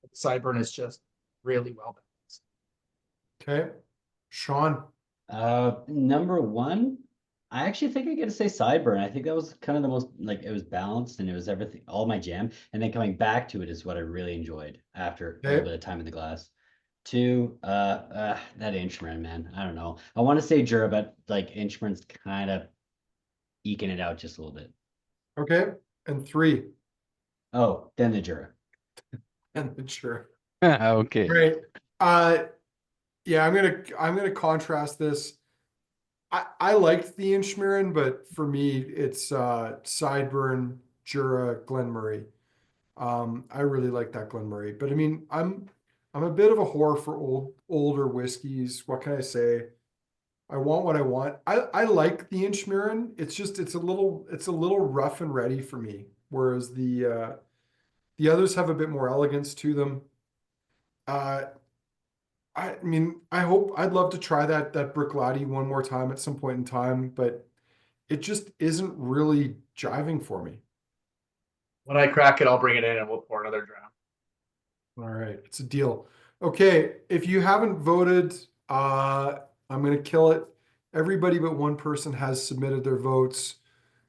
to. Sideburn is just really well balanced. Okay. Sean. Number one, I actually think I gotta say Sideburn. I think that was kind of the most like it was balanced and it was everything, all my jam. And then coming back to it is what I really enjoyed after a little bit of time in the glass. Two, that Inchmurrin, man. I don't know. I want to say Jura, but like Inchmurrin's kind of eking it out just a little bit. Okay. And three. Oh, then the Jura. And the Jura. Okay. Great. Yeah, I'm gonna contrast this. I liked the Inchmurrin, but for me, it's Sideburn, Jura, Glen Moray. I really like that Glen Moray. But I mean, I'm a bit of a whore for older whiskeys. What can I say? I want what I want. I like the Inchmurrin. It's just it's a little rough and ready for me. Whereas the others have a bit more elegance to them. I mean, I'd love to try that Bruichladdich one more time at some point in time, but it just isn't really jiving for me. When I crack it, I'll bring it in and we'll pour another dram. All right, it's a deal. Okay, if you haven't voted, I'm gonna kill it. Everybody but one person has submitted their votes,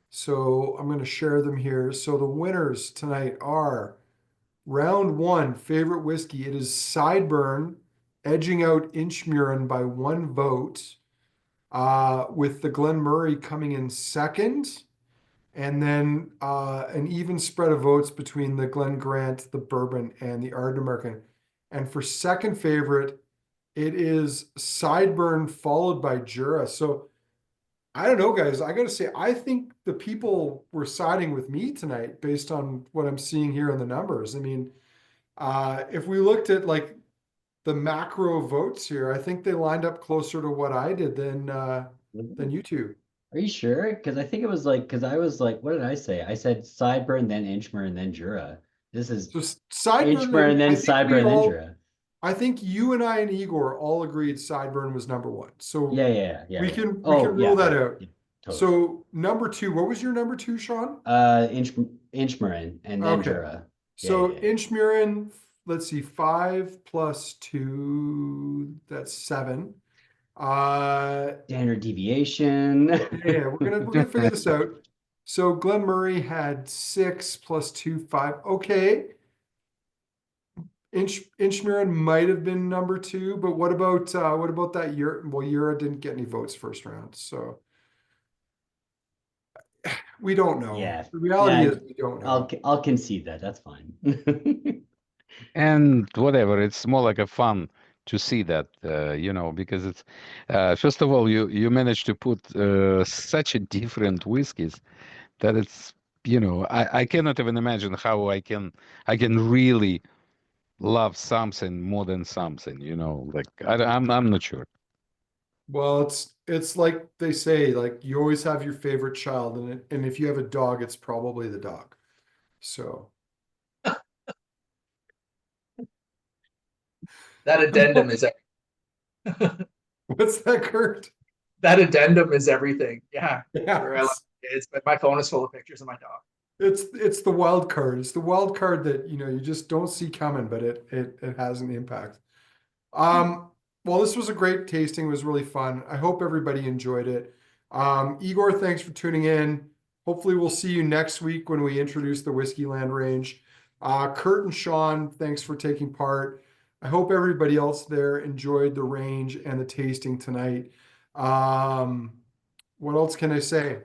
so I'm gonna share them here. So the winners tonight are round one, favorite whiskey. It is Sideburn, edging out Inchmurrin by one vote, with the Glen Moray coming in second, and then an even spread of votes between the Glen Grant, the Bourbon, and the Ardnamurchan. And for second favorite, it is Sideburn followed by Jura. So I don't know, guys. I got to say, I think the people were siding with me tonight based on what I'm seeing here in the numbers. I mean, if we looked at like the macro votes here, I think they lined up closer to what I did than you two. Are you sure? Because I think it was like, because I was like, what did I say? I said Sideburn, then Inchmurrin, then Jura. This is Just Sideburn, Inchmurrin, then I think Sideburn, then Jura. I think you and I and Igor all agreed Sideburn was number one. So Yeah. we can Oh, rule that out. Yeah, totally. So number two, what was your number two, Sean? Inchmurrin, and then Okay. Jura. So Yeah. Inchmurrin, let's see, 5 plus 2, that's 7. Standard deviation. Yeah, we're gonna figure this out. So Glen Moray had 6 plus 2, 5. Okay. Inchmurrin might have been number two, but what about that Jura? Well, Jura didn't get any votes first round, so we don't know. Yeah. The reality is we don't know. I'll concede that. That's fine. And whatever, it's more like a fun to see that, because it's first of all, you managed to put such a different whiskeys that it's, I cannot even imagine how I can really love something more than something, like I'm not sure. Well, it's like they say, like you always have your favorite child, and if you have a dog, it's probably the dog. So That addendum is what's that, Kurt? that addendum is everything. Yeah. Yeah, Sure, I love kids, but my phone is full of pictures of my dog. it's the wild card. It's the wild card that you just don't see coming, but it has an impact. Well, this was a great tasting. It was really fun. I hope everybody enjoyed it. Igor, thanks for tuning in. Hopefully we'll see you next week when we introduce the Whiskey Land range. Kurt and Sean, thanks for taking part. I hope everybody else there enjoyed the range and the tasting tonight. What else can I say?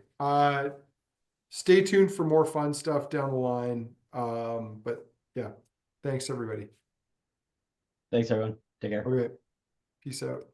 Stay tuned for more fun stuff down the line. But yeah, thanks everybody. Thanks, everyone. Take care. Okay, peace out.